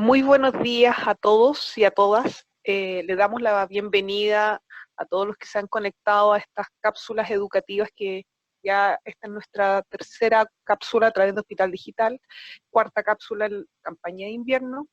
Muy buenos días a todos y a todas. Le damos la bienvenida a todos los que se han conectado a estas cápsulas educativas que ya esta es nuestra tercera cápsula a través de Hospital Digital, cuarta cápsula en campaña de invierno.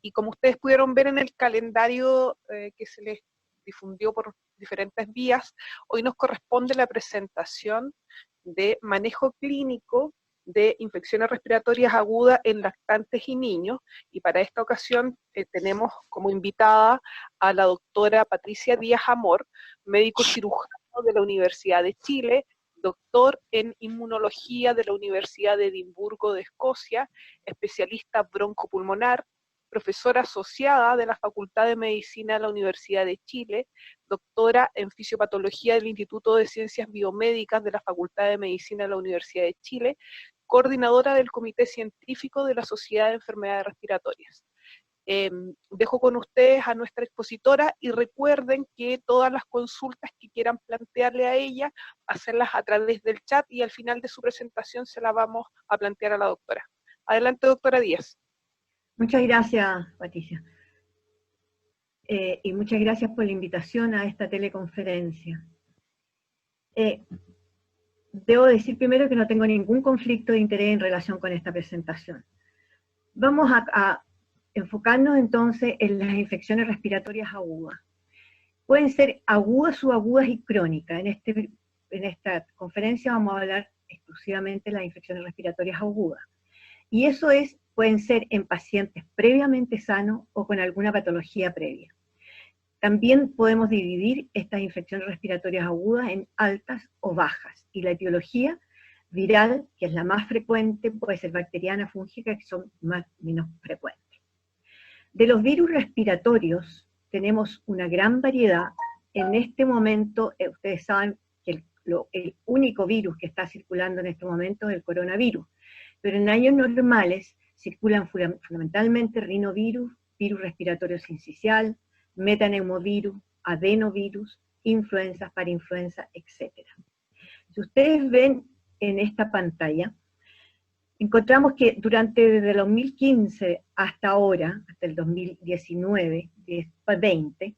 Y como ustedes pudieron ver en el calendario que se les difundió por diferentes vías, hoy nos corresponde la presentación de manejo clínico de infecciones respiratorias agudas en lactantes y niños, y para esta ocasión tenemos como invitada a la doctora Patricia Díaz Amor, médico cirujano de la Universidad de Chile, doctor en inmunología de la Universidad de Edimburgo de Escocia, especialista broncopulmonar, profesora asociada de la Facultad de Medicina de la Universidad de Chile, doctora en fisiopatología del Instituto de Ciencias Biomédicas de la Facultad de Medicina de la Universidad de Chile, coordinadora del Comité Científico de la Sociedad de Enfermedades Respiratorias. Dejo con ustedes a nuestra expositora y recuerden que todas las consultas que quieran plantearle a ella, hacerlas a través del chat y al final de su presentación se la vamos a plantear a la doctora. Adelante, doctora Díaz. Muchas gracias, Patricia. Y muchas gracias por la invitación a esta teleconferencia. Debo decir primero que no tengo ningún conflicto de interés en relación con esta presentación. Vamos a enfocarnos entonces en las infecciones respiratorias agudas. Pueden ser agudas, subagudas y crónicas. En esta conferencia vamos a hablar exclusivamente de las infecciones respiratorias agudas. Y eso pueden ser en pacientes previamente sanos o con alguna patología previa. También podemos dividir estas infecciones respiratorias agudas en altas o bajas, y la etiología viral, que es la más frecuente, puede ser bacteriana, fúngica, que son menos frecuentes. De los virus respiratorios tenemos una gran variedad. En este momento, ustedes saben que el único virus que está circulando en este momento es el coronavirus, pero en años normales circulan fundamentalmente rinovirus, virus respiratorio sincicial, metaneumovirus, adenovirus, influenzas, parainfluenza, etc. Si ustedes ven en esta pantalla, encontramos que desde el 2015 hasta ahora, hasta el 2019, 20,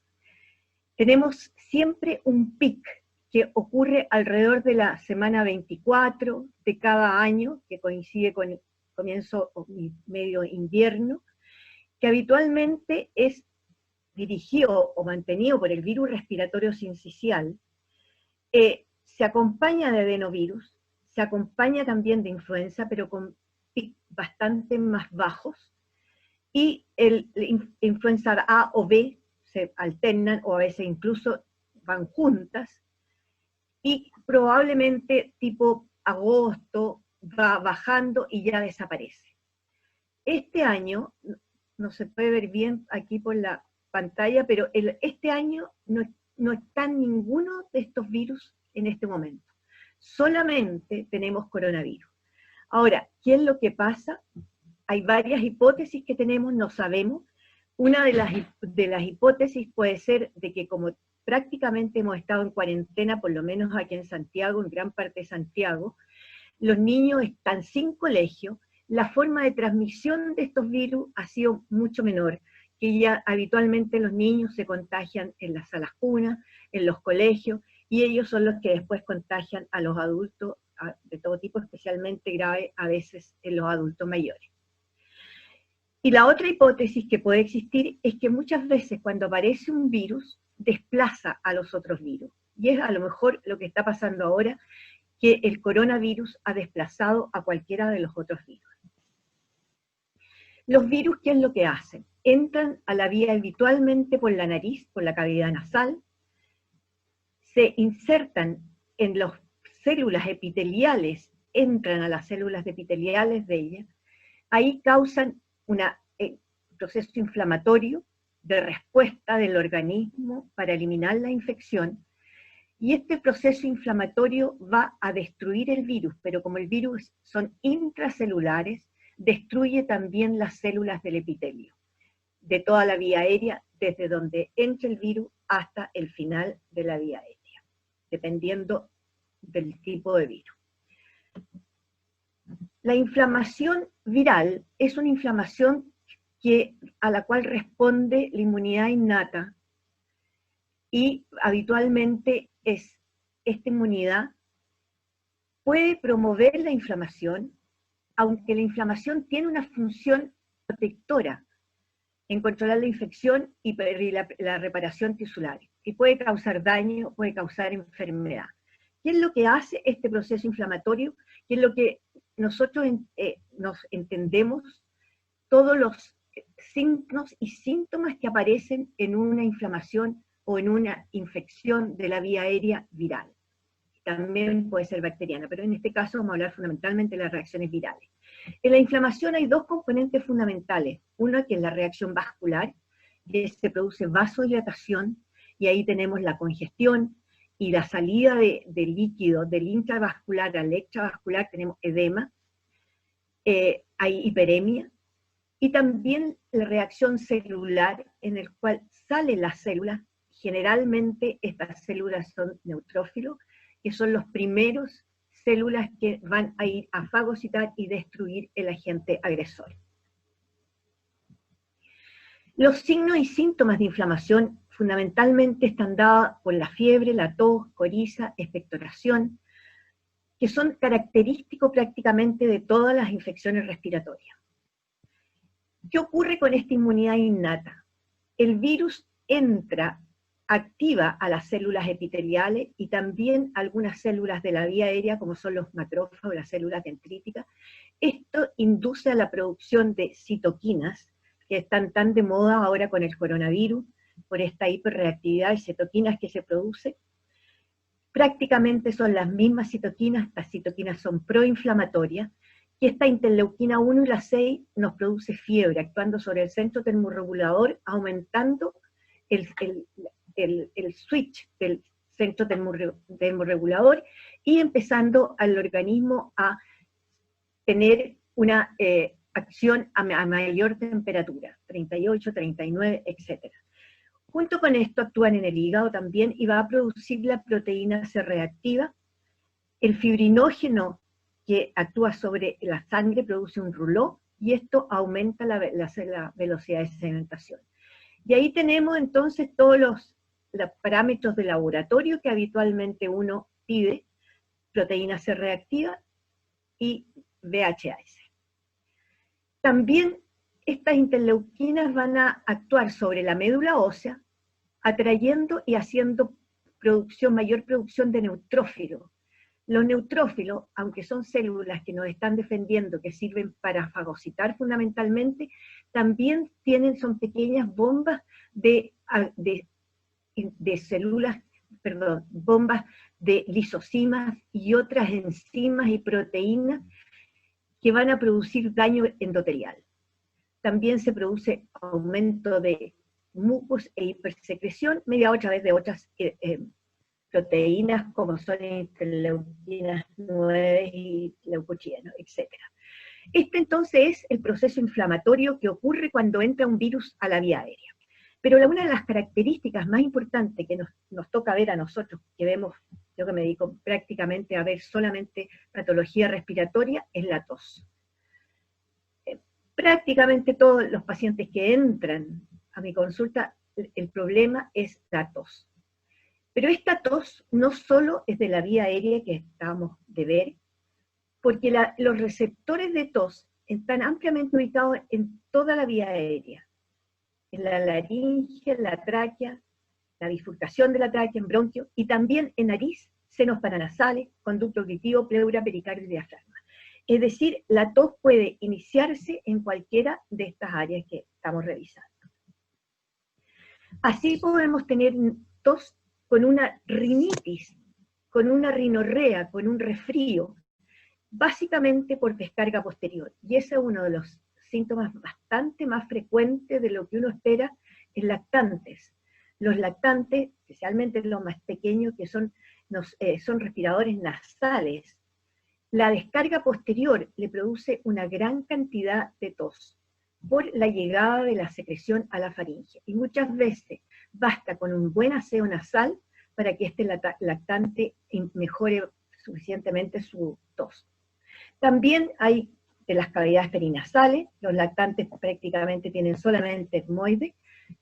tenemos siempre un pic que ocurre alrededor de la semana 24 de cada año, que coincide con el comienzo o medio invierno, que habitualmente es dirigido o mantenido por el virus respiratorio sincicial, se acompaña de adenovirus, se acompaña también de influenza, pero con pic bastante más bajos, y influenza A o B se alternan o a veces incluso van juntas, y probablemente tipo agosto va bajando y ya desaparece. Este año, no se puede ver bien aquí por la pantalla, pero este año no está ninguno de estos virus en este momento. Solamente tenemos coronavirus. Ahora, ¿qué es lo que pasa? Hay varias hipótesis que tenemos, no sabemos. Una de las hipótesis puede ser de que como prácticamente hemos estado en cuarentena, por lo menos aquí en Santiago, en gran parte de Santiago, los niños están sin colegio, la forma de transmisión de estos virus ha sido mucho menor, que ya habitualmente los niños se contagian en las salas cunas, en los colegios, y ellos son los que después contagian a los adultos de todo tipo, especialmente grave a veces en los adultos mayores. Y la otra hipótesis que puede existir es que muchas veces cuando aparece un virus, desplaza a los otros virus. Y es a lo mejor lo que está pasando ahora, que el coronavirus ha desplazado a cualquiera de los otros virus. Los virus, ¿qué es lo que hacen? Entran a la vía habitualmente por la nariz, por la cavidad nasal, se insertan en las células epiteliales, entran a las células epiteliales de ellas, ahí causan un proceso inflamatorio de respuesta del organismo para eliminar la infección, y este proceso inflamatorio va a destruir el virus, pero como el virus son intracelulares, destruye también las células del epitelio, de toda la vía aérea, desde donde entra el virus hasta el final de la vía aérea, dependiendo del tipo de virus. La inflamación viral es una inflamación a la cual responde la inmunidad innata, y habitualmente esta inmunidad puede promover la inflamación, aunque la inflamación tiene una función protectora en controlar la infección y la reparación tisular, y puede causar daño, puede causar enfermedad. ¿Qué es lo que hace este proceso inflamatorio? ¿Qué es lo que nosotros nos entendemos? Todos los signos y síntomas que aparecen en una inflamación o en una infección de la vía aérea viral. También puede ser bacteriana, pero en este caso vamos a hablar fundamentalmente de las reacciones virales. En la inflamación hay dos componentes fundamentales. Una que es la reacción vascular, que se produce vasodilatación, y ahí tenemos la congestión y la salida de líquido del intravascular al extravascular, tenemos edema, hay hiperemia, y también la reacción celular, en el cual salen las células. Generalmente estas células son neutrófilos, que son los primeros células que van a ir a fagocitar y destruir el agente agresor. Los signos y síntomas de inflamación fundamentalmente están dados por la fiebre, la tos, coriza, expectoración, que son característicos prácticamente de todas las infecciones respiratorias. ¿Qué ocurre con esta inmunidad innata? El virus entra, activa a las células epiteliales y también algunas células de la vía aérea, como son los macrófagos, las células dendríticas. Esto induce a la producción de citoquinas, que están tan de moda ahora con el coronavirus, por esta hiperreactividad de citoquinas que se produce. Prácticamente son las mismas citoquinas, estas citoquinas son proinflamatorias, y esta interleuquina 1 y la 6 nos produce fiebre, actuando sobre el centro termorregulador, aumentando el switch del centro termorregulador y empezando al organismo a tener una acción a mayor temperatura, 38, 39, etc. Junto con esto actúan en el hígado también y va a producir la proteína C reactiva. El fibrinógeno que actúa sobre la sangre produce un rouleau y esto aumenta la velocidad de sedimentación. Y ahí tenemos entonces todos los parámetros de laboratorio que habitualmente uno pide: proteína C reactiva y VHS. También estas interleuquinas van a actuar sobre la médula ósea, atrayendo y haciendo mayor producción de neutrófilos. Los neutrófilos, aunque son células que nos están defendiendo, que sirven para fagocitar fundamentalmente, también son pequeñas bombas de células, bombas de lisocimas y otras enzimas y proteínas que van a producir daño endotelial. También se produce aumento de mucos e hipersecreción, mediado otra vez de otras proteínas como son interleuquinas 9 y leucotrienos, etc. Este entonces es el proceso inflamatorio que ocurre cuando entra un virus a la vía aérea. Pero una de las características más importantes que nos toca ver a nosotros, que vemos, yo que me dedico prácticamente a ver solamente patología respiratoria, es la tos. Prácticamente todos los pacientes que entran a mi consulta, el problema es la tos. Pero esta tos no solo es de la vía aérea que acabamos de ver, porque los receptores de tos están ampliamente ubicados en toda la vía aérea, en la laringe, en la tráquea, la bifurcación de la tráquea, en bronquio, y también en nariz, senos paranasales, conducto auditivo, pleura, pericardio y diafragma. Es decir, la tos puede iniciarse en cualquiera de estas áreas que estamos revisando. Así podemos tener tos con una rinitis, con una rinorrea, con un resfrío, básicamente por descarga posterior. Y ese es uno de los síntomas bastante más frecuentes de lo que uno espera en lactantes. Los lactantes, especialmente los más pequeños, que son respiradores nasales, la descarga posterior le produce una gran cantidad de tos por la llegada de la secreción a la faringe. Y muchas veces basta con un buen aseo nasal para que este lactante mejore suficientemente su tos. También de las cavidades perinasales. Los lactantes prácticamente tienen solamente etmoides.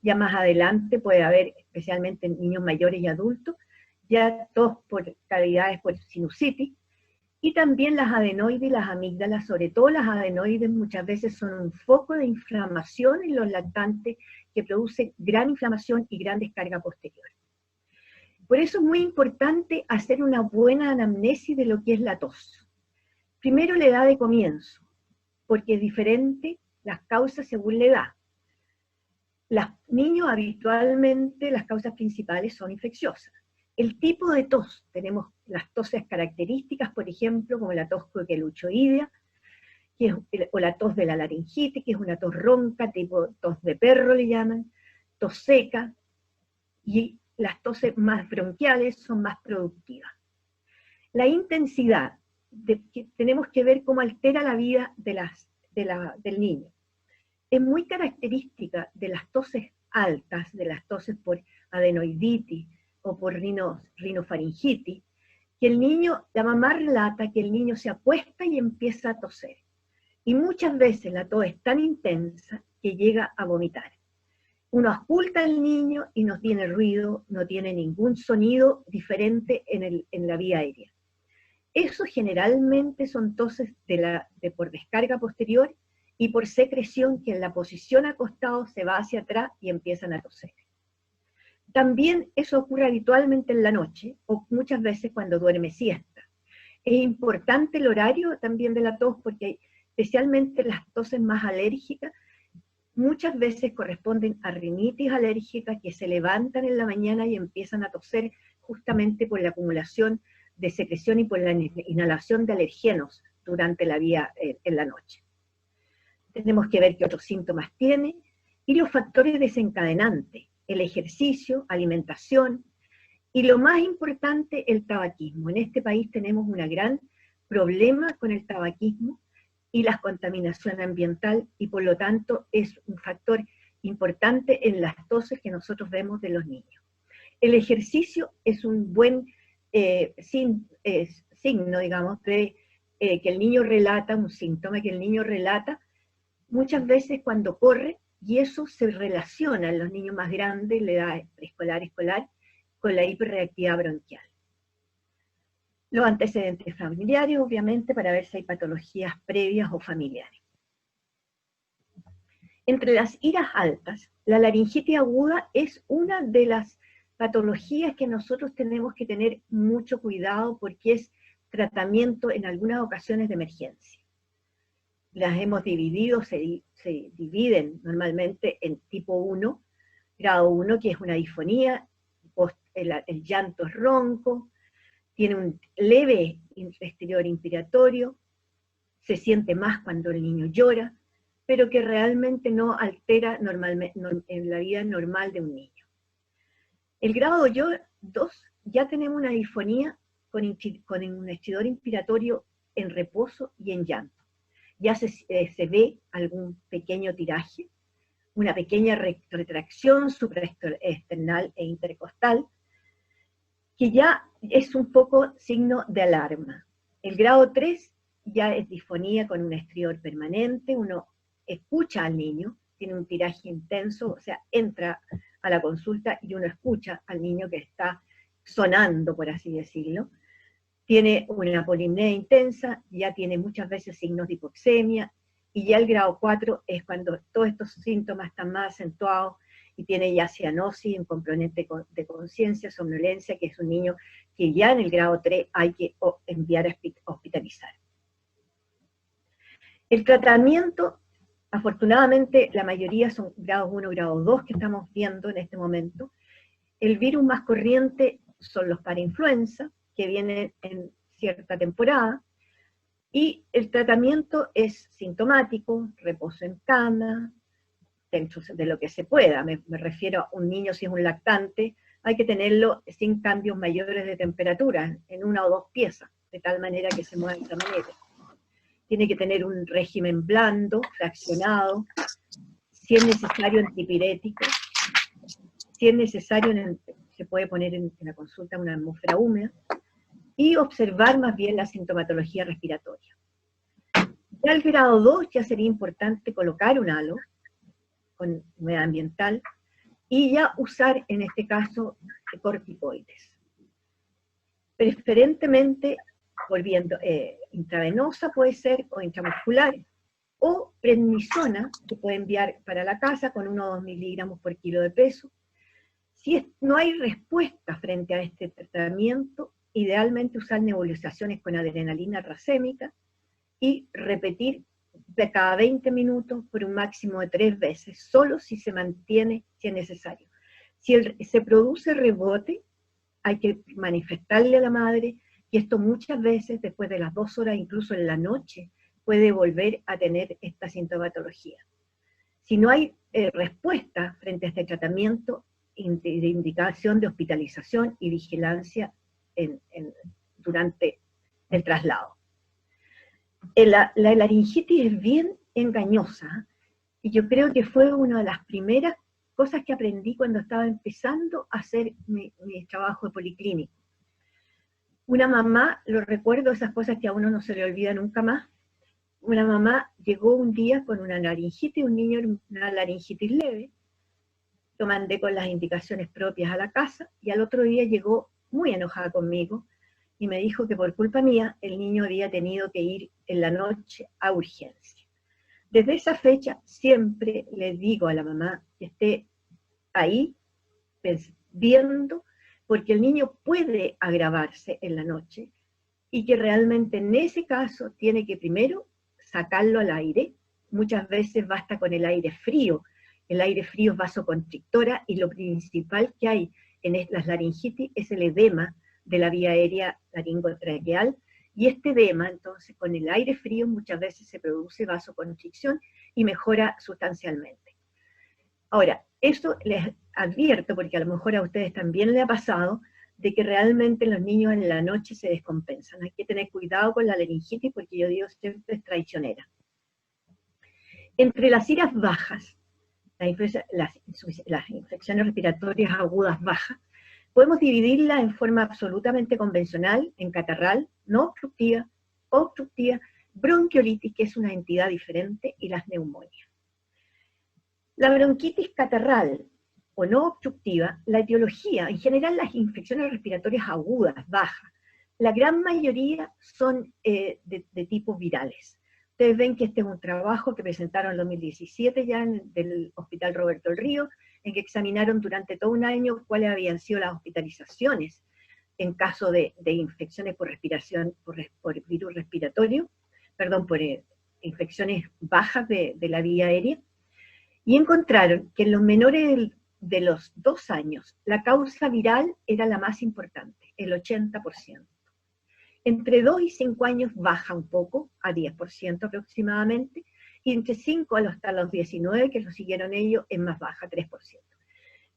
Ya más adelante puede haber, especialmente en niños mayores y adultos, ya tos por cavidades por sinusitis. Y también las adenoides y las amígdalas, sobre todo las adenoides, muchas veces son un foco de inflamación en los lactantes que produce gran inflamación y gran descarga posterior. Por eso es muy importante hacer una buena anamnesis de lo que es la tos. Primero, la edad de comienzo, porque es diferente las causas según la edad. Los niños habitualmente las causas principales son infecciosas. El tipo de tos, tenemos las toses características, por ejemplo, como la tos coqueluchoidea, o la tos de la laringitis, que es una tos ronca, tipo tos de perro le llaman, tos seca, y las toses más bronquiales son más productivas. La intensidad, tenemos que ver cómo altera la vida del niño. Es muy característica de las toses altas, de las toses por adenoiditis o por rinofaringitis, que el niño, la mamá relata que el niño se acuesta y empieza a toser. Y muchas veces la tos es tan intensa que llega a vomitar. Uno ausculta al niño y no tiene ruido, no tiene ningún sonido diferente en la vía aérea. Eso generalmente son toses por descarga posterior y por secreción, que en la posición acostado se va hacia atrás y empiezan a toser. También eso ocurre habitualmente en la noche, o muchas veces cuando duerme siesta. Es importante el horario también de la tos, porque especialmente las toses más alérgicas, muchas veces corresponden a rinitis alérgica, que se levantan en la mañana y empiezan a toser justamente por la acumulación de secreción y por la inhalación de alergenos durante la vía en la noche. Tenemos que ver qué otros síntomas tiene, y los factores desencadenantes, el ejercicio, alimentación, y lo más importante, el tabaquismo. En este país tenemos un gran problema con el tabaquismo y la contaminación ambiental, y por lo tanto es un factor importante en las toses que nosotros vemos de los niños. El ejercicio es un buen signo, digamos, de que el niño relata, un síntoma que el niño relata muchas veces cuando corre, y eso se relaciona en los niños más grandes, la edad preescolar, escolar, con la hiperreactividad bronquial. Los antecedentes familiares, obviamente, para ver si hay patologías previas o familiares. Entre las iras altas, la laringitis aguda es una de las patologías que nosotros tenemos que tener mucho cuidado, porque es tratamiento en algunas ocasiones de emergencia. Las hemos dividido, se dividen normalmente en tipo 1, grado 1, que es una disfonía, el llanto es ronco, tiene un leve exterior inspiratorio, se siente más cuando el niño llora, pero que realmente no altera en la vida normal de un niño. El grado 2, ya tenemos una disfonía con un exterior inspiratorio en reposo y en llanto. Ya se ve algún pequeño tiraje, una pequeña retracción supraesternal e intercostal, que ya es un poco signo de alarma. El grado 3 ya es disfonía con un estrior permanente, uno escucha al niño, tiene un tiraje intenso, o sea, entra a la consulta y uno escucha al niño que está sonando, por así decirlo. Tiene una polimnia intensa, ya tiene muchas veces signos de hipoxemia, y ya el grado 4 es cuando todos estos síntomas están más acentuados, y tiene ya cianosis, un componente de conciencia, somnolencia, que es un niño que ya en el grado 3 hay que enviar a hospitalizar. El tratamiento, afortunadamente, la mayoría son grados 1, grado 2 que estamos viendo en este momento. El virus más corriente son los parainfluenza, que vienen en cierta temporada, y el tratamiento es sintomático, reposo en cama, dentro de lo que se pueda. Me refiero a un niño, si es un lactante, hay que tenerlo sin cambios mayores de temperatura, en 1 o 2 piezas, de tal manera que se mueva de esta manera. Tiene que tener un régimen blando, fraccionado, si es necesario antipirético, si es necesario se puede poner en la consulta una atmósfera húmeda, y observar más bien la sintomatología respiratoria. Ya al grado 2 ya sería importante colocar un halo con medioambiental y ya usar, en este caso, corticoides. Preferentemente, volviendo, intravenosa puede ser, o intramuscular, o prednisona, que puede enviar para la casa con 1 o 2 miligramos por kilo de peso. Si no hay respuesta frente a este tratamiento, idealmente usar nebulizaciones con adrenalina racémica y repetir de cada 20 minutos por un máximo de 3 veces, solo si se mantiene, si es necesario. Si se produce rebote, hay que manifestarle a la madre, y esto muchas veces, después de las 2 horas, incluso en la noche, puede volver a tener esta sintomatología. Si no hay respuesta frente a este tratamiento, de indicación de hospitalización y vigilancia durante el traslado. La laringitis es bien engañosa, y yo creo que fue una de las primeras cosas que aprendí cuando estaba empezando a hacer mi trabajo de policlínico. Una mamá, lo recuerdo, esas cosas que a uno no se le olvida nunca más, una mamá llegó un día con una laringitis, un niño una laringitis leve, lo mandé con las indicaciones propias a la casa, y al otro día llegó muy enojada conmigo, y me dijo que por culpa mía el niño había tenido que ir en la noche a urgencia. Desde esa fecha siempre le digo a la mamá que esté ahí viendo, porque el niño puede agravarse en la noche, y que realmente en ese caso tiene que primero sacarlo al aire. Muchas veces basta con el aire frío es vasoconstrictora, y lo principal que hay en las laringitis es el edema de la vía aérea laringotraqueal, y este edema, entonces, con el aire frío muchas veces se produce vasoconstricción y mejora sustancialmente. Ahora, eso les advierto, porque a lo mejor a ustedes también les ha pasado, de que realmente los niños en la noche se descompensan. Hay que tener cuidado con la laringitis, porque yo digo siempre es traicionera. Entre las iras bajas, las infecciones respiratorias agudas bajas, podemos dividirlas en forma absolutamente convencional, en catarral, no obstructiva, obstructiva, bronquiolitis, que es una entidad diferente, y las neumonias. La bronquitis catarral o no obstructiva, la etiología, en general las infecciones respiratorias agudas, bajas, la gran mayoría son de tipos virales. Ustedes ven que este es un trabajo que presentaron en 2017 ya del Hospital Roberto El Río, en que examinaron durante todo un año cuáles habían sido las hospitalizaciones en caso de infecciones por respiración, por virus respiratorio, perdón, por infecciones bajas de la vía aérea, y encontraron que en los menores de los 2 años la causa viral era la más importante, el 80%. Entre 2 y 5 años baja un poco, a 10% aproximadamente, y entre 5 hasta los 19, que lo siguieron ellos, es más baja, 3%.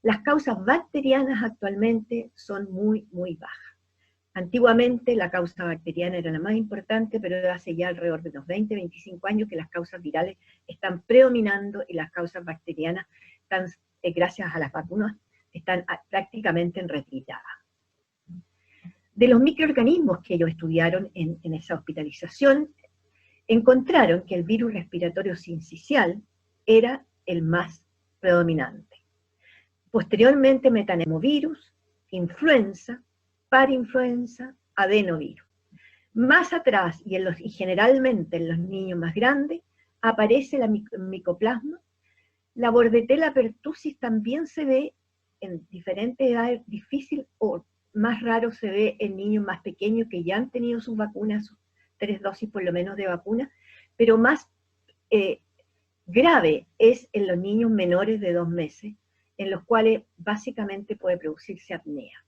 Las causas bacterianas actualmente son muy, muy bajas. Antiguamente la causa bacteriana era la más importante, pero hace ya alrededor de unos 20, 25 años que las causas virales están predominando, y las causas bacterianas, están, gracias a las vacunas, están prácticamente en retirada. De los microorganismos que ellos estudiaron en esa hospitalización, encontraron que el virus respiratorio sincicial era el más predominante. Posteriormente, metanemovirus, influenza, parainfluenza, adenovirus. Más atrás, y generalmente en los niños más grandes, aparece la micoplasma. La Bordetella pertussis también se ve en diferentes edades, difícil o más raro se ve en niños más pequeños que ya han tenido sus vacunas, sus 3 dosis por lo menos de vacuna, pero más grave es en los niños menores de 2 meses, en los cuales básicamente puede producirse apnea.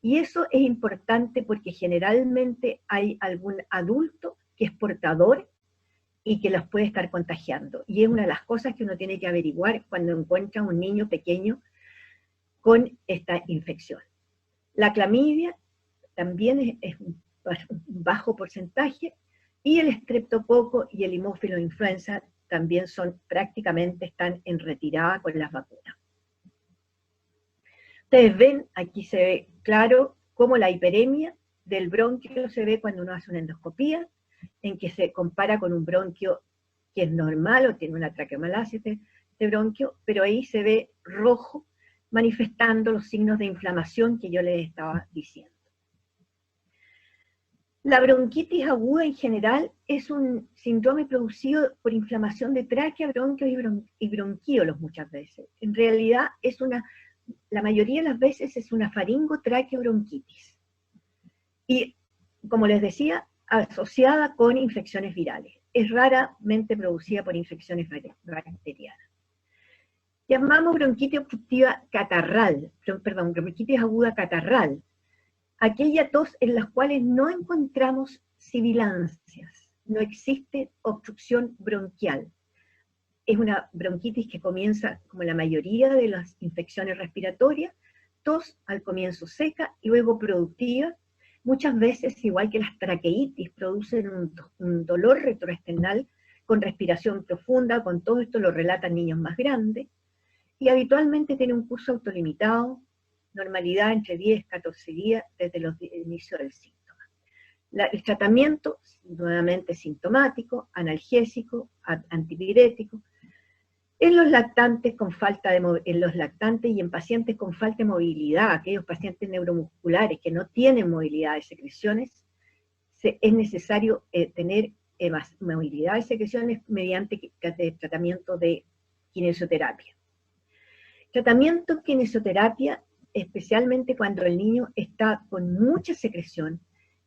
Y eso es importante porque generalmente hay algún adulto que es portador y que los puede estar contagiando. Y es una de las cosas que uno tiene que averiguar cuando encuentra un niño pequeño con esta infección. La clamidia también es un bajo porcentaje, y el estreptococo y el hemófilo influenza también prácticamente están en retirada con las vacunas. Ustedes ven, aquí se ve claro cómo la hiperemia del bronquio se ve cuando uno hace una endoscopía. en que se compara con un bronquio que es normal o tiene una traqueomalacia de bronquio, pero ahí se ve rojo, manifestando los signos de inflamación que yo les estaba diciendo. La bronquitis aguda en general es un síndrome producido por inflamación de tráquea, bronquios y bronquíolos muchas veces. En realidad la mayoría de las veces es una faringotraqueobronquitis. Y, como les decía, asociada con infecciones virales. Es raramente producida por infecciones bacterianas. Llamamos bronquitis obstructiva catarral, perdón, bronquitis aguda catarral, aquella tos en las cuales no encontramos sibilancias, no existe obstrucción bronquial. Es una bronquitis que comienza, como la mayoría de las infecciones respiratorias, tos al comienzo seca y luego productiva. Muchas veces, igual que las traqueitis, producen un dolor retroesternal con respiración profunda, con todo esto lo relatan niños más grandes, y habitualmente tiene un curso autolimitado, normalidad entre 10 y 14 días desde el inicio del síntoma. El tratamiento, nuevamente sintomático, analgésico, antipirético, en los lactantes y en pacientes con falta de movilidad, aquellos pacientes neuromusculares que no tienen movilidad de secreciones, es necesario tener movilidad de secreciones mediante tratamiento de kinesioterapia. Tratamiento kinesioterapia, especialmente cuando el niño está con mucha secreción,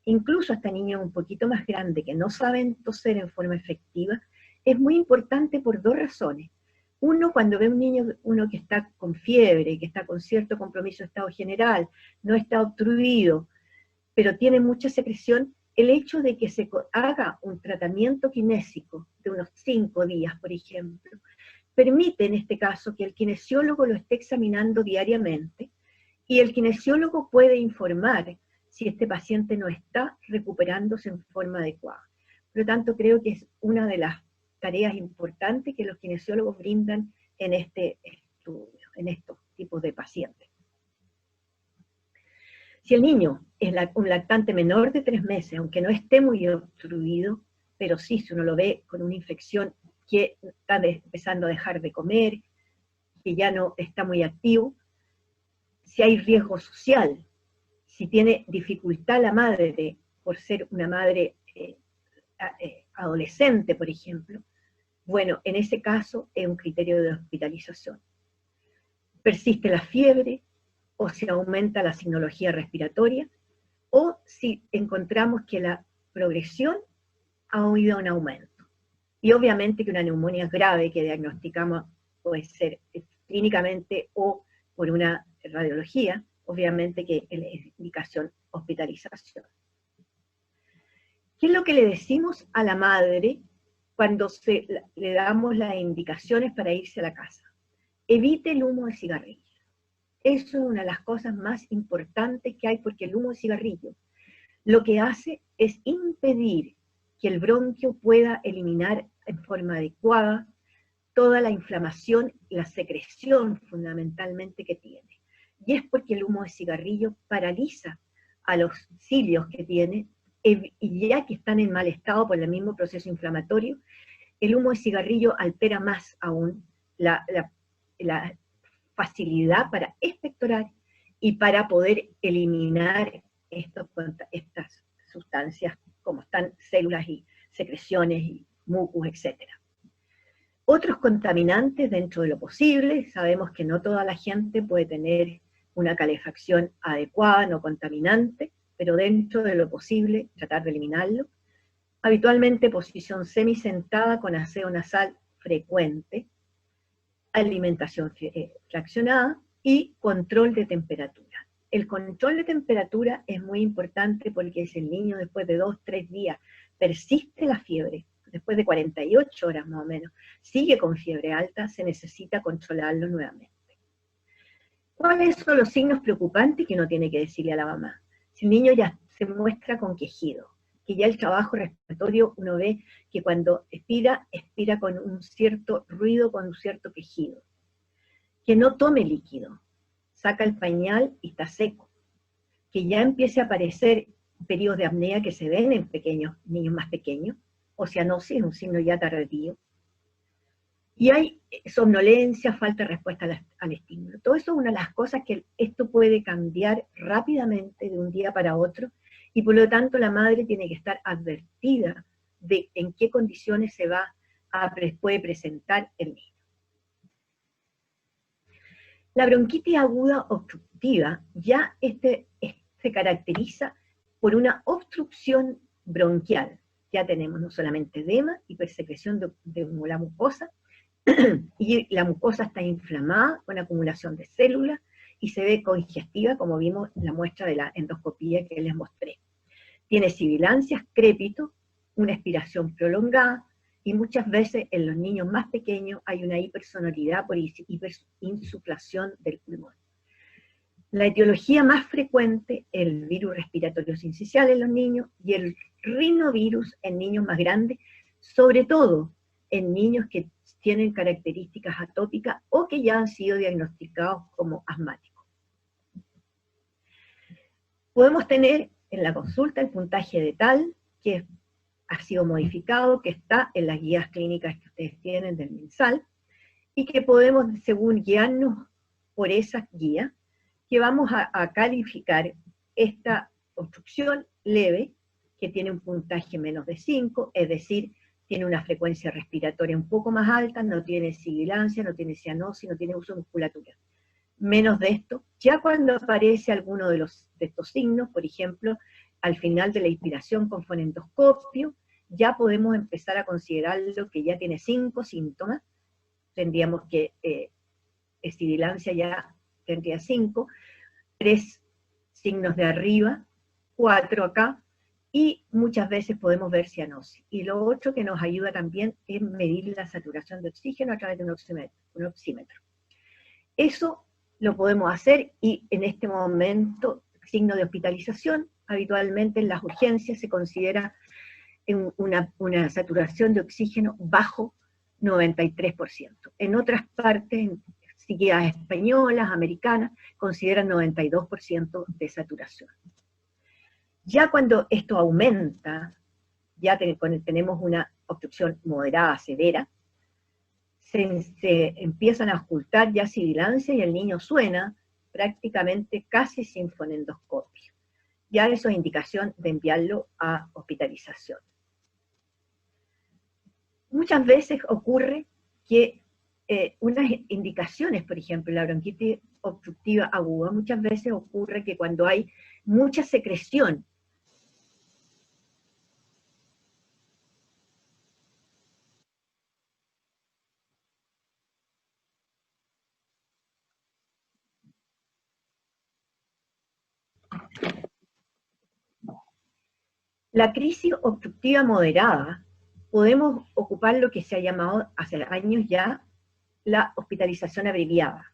incluso hasta niños un poquito más grandes que no saben toser en forma efectiva, es muy importante por dos razones. Uno, cuando ve un niño, que está con fiebre, que está con cierto compromiso de estado general, no está obstruido, pero tiene mucha secreción, el hecho de que se haga un tratamiento kinésico de unos 5 días, por ejemplo, permite en este caso que el kinesiólogo lo esté examinando diariamente y el kinesiólogo puede informar si este paciente no está recuperándose en forma adecuada. Por lo tanto, creo que es una de las tareas importantes que los kinesiólogos brindan en este estudio, en estos tipos de pacientes. Si el niño es un lactante menor de 3 meses, aunque no esté muy obstruido, pero sí, si uno lo ve con una infección que está empezando a dejar de comer, que ya no está muy activo, si hay riesgo social, si tiene dificultad la madre por ser una madre adolescente, por ejemplo, bueno, en ese caso es un criterio de hospitalización. Persiste la fiebre, o se aumenta la signología respiratoria, o si encontramos que la progresión ha habido un aumento. Y obviamente que una neumonía grave que diagnosticamos puede ser clínicamente o por una radiología, obviamente que es indicación hospitalización. ¿Qué es lo que le decimos a la madre cuando le damos las indicaciones para irse a la casa? Evite el humo de cigarrillo. Eso es una de las cosas más importantes que hay, porque el humo de cigarrillo lo que hace es impedir que el bronquio pueda eliminar en forma adecuada toda la inflamación y la secreción fundamentalmente que tiene. Y es porque el humo de cigarrillo paraliza a los cilios que tiene, y ya que están en mal estado por el mismo proceso inflamatorio, el humo de cigarrillo altera más aún la facilidad para expectorar y para poder eliminar estas sustancias como están células y secreciones y mucus, etc. Otros contaminantes dentro de lo posible, sabemos que no toda la gente puede tener una calefacción adecuada, no contaminante, pero dentro de lo posible tratar de eliminarlo. Habitualmente posición semisentada con aseo nasal frecuente, alimentación fraccionada y control de temperatura. El control de temperatura es muy importante porque si el niño después de 2 o 3 días persiste la fiebre, después de 48 horas más o menos, sigue con fiebre alta, se necesita controlarlo nuevamente. ¿Cuáles son los signos preocupantes que uno tiene que decirle a la mamá? Si el niño ya se muestra con quejido, que ya el trabajo respiratorio uno ve que cuando expira con un cierto ruido, con un cierto quejido. Que no tome líquido, saca el pañal y está seco. Que ya empiece a aparecer periodos de apnea que se ven en niños más pequeños, o cianosis es un signo ya tardío, y hay somnolencia, falta de respuesta al estímulo. Todo eso es una de las cosas que esto puede cambiar rápidamente de un día para otro, y por lo tanto la madre tiene que estar advertida de en qué condiciones puede presentar el niño. La bronquitis aguda obstructiva ya se caracteriza por una obstrucción bronquial. Ya tenemos no solamente edema, hipersecreción de la mucosa, y la mucosa está inflamada con acumulación de células y se ve congestiva, como vimos en la muestra de la endoscopía que les mostré. Tiene sibilancias, crépito, una expiración prolongada, y muchas veces en los niños más pequeños hay una hipersonoridad por hiperinsuflación del pulmón. La etiología más frecuente, el virus respiratorio sincicial en los niños y el rinovirus en niños más grandes, sobre todo en niños que tienen características atópicas o que ya han sido diagnosticados como asmáticos. Podemos tener en la consulta el puntaje de TAL, que ha sido modificado, que está en las guías clínicas que ustedes tienen del MinSal, y que podemos, según guiarnos por esas guías, que vamos a calificar esta obstrucción leve, que tiene un puntaje menos de 5, es decir, tiene una frecuencia respiratoria un poco más alta, no tiene sibilancia, no tiene cianosis, no tiene uso de musculatura. Menos de esto, ya cuando aparece alguno de estos signos, por ejemplo, al final de la inspiración con fonendoscopio, ya podemos empezar a considerarlo que ya tiene 5 síntomas, tendríamos que sibilancia ya tendría 5, 3 signos de arriba, 4 acá, y muchas veces podemos ver cianosis. Y lo otro que nos ayuda también es medir la saturación de oxígeno a través de un oxímetro. Eso lo podemos hacer, y en este momento, signo de hospitalización, habitualmente en las urgencias se considera una saturación de oxígeno bajo 93%. En otras partes, en guías españolas, americanas, consideran 92% de saturación. Ya cuando esto aumenta, ya tenemos una obstrucción moderada, severa, se empiezan a ocultar ya sibilancia y el niño suena prácticamente casi sin fonendoscopio. Ya eso es indicación de enviarlo a hospitalización. Muchas veces ocurre que unas indicaciones, por ejemplo, la bronquitis obstructiva aguda, muchas veces ocurre que cuando hay mucha secreción, la crisis obstructiva moderada, podemos ocupar lo que se ha llamado hace años ya la hospitalización abreviada.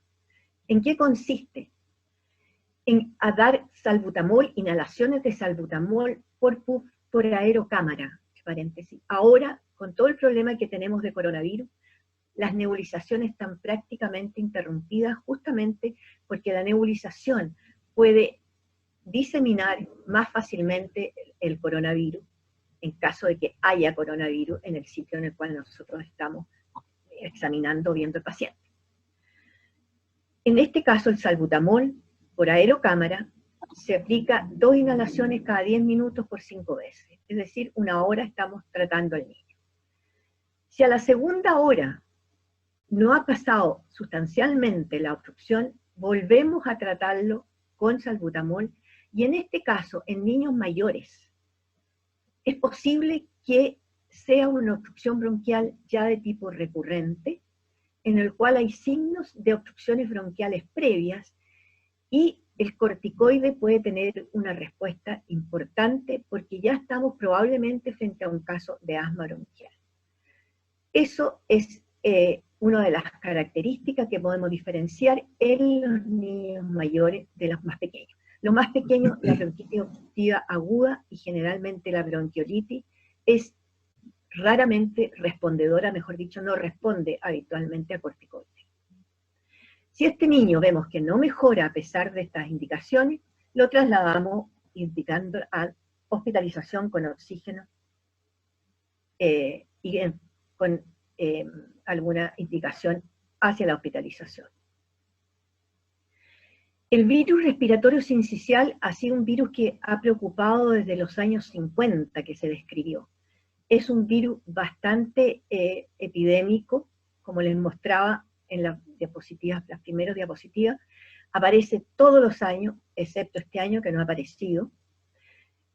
¿En qué consiste? En dar salbutamol, inhalaciones de salbutamol por aerocámara, paréntesis. Ahora, con todo el problema que tenemos de coronavirus, las nebulizaciones están prácticamente interrumpidas justamente porque la nebulización puede diseminar más fácilmente el coronavirus, en caso de que haya coronavirus en el sitio en el cual nosotros estamos examinando, viendo el paciente. En este caso, el salbutamol por aerocámara se aplica 2 inhalaciones cada 10 minutos por 5 veces, es decir, 1 hora estamos tratando al niño. Si a la segunda hora no ha pasado sustancialmente la obstrucción, volvemos a tratarlo con salbutamol, y en este caso, en niños mayores, es posible que sea una obstrucción bronquial ya de tipo recurrente, en el cual hay signos de obstrucciones bronquiales previas, y el corticoide puede tener una respuesta importante porque ya estamos probablemente frente a un caso de asma bronquial. Eso es una de las características que podemos diferenciar en los niños mayores de los más pequeños. Los más pequeños, la bronquitis obstructiva aguda y generalmente la bronquiolitis es raramente respondedora, mejor dicho, no responde habitualmente a corticoides. Si este niño vemos que no mejora a pesar de estas indicaciones, lo trasladamos indicando a hospitalización con oxígeno y con alguna indicación hacia la hospitalización. El virus respiratorio sincicial ha sido un virus que ha preocupado desde los años 50 que se describió. Es un virus bastante epidémico, como les mostraba en las primeras diapositivas, aparece todos los años, excepto este año que no ha aparecido,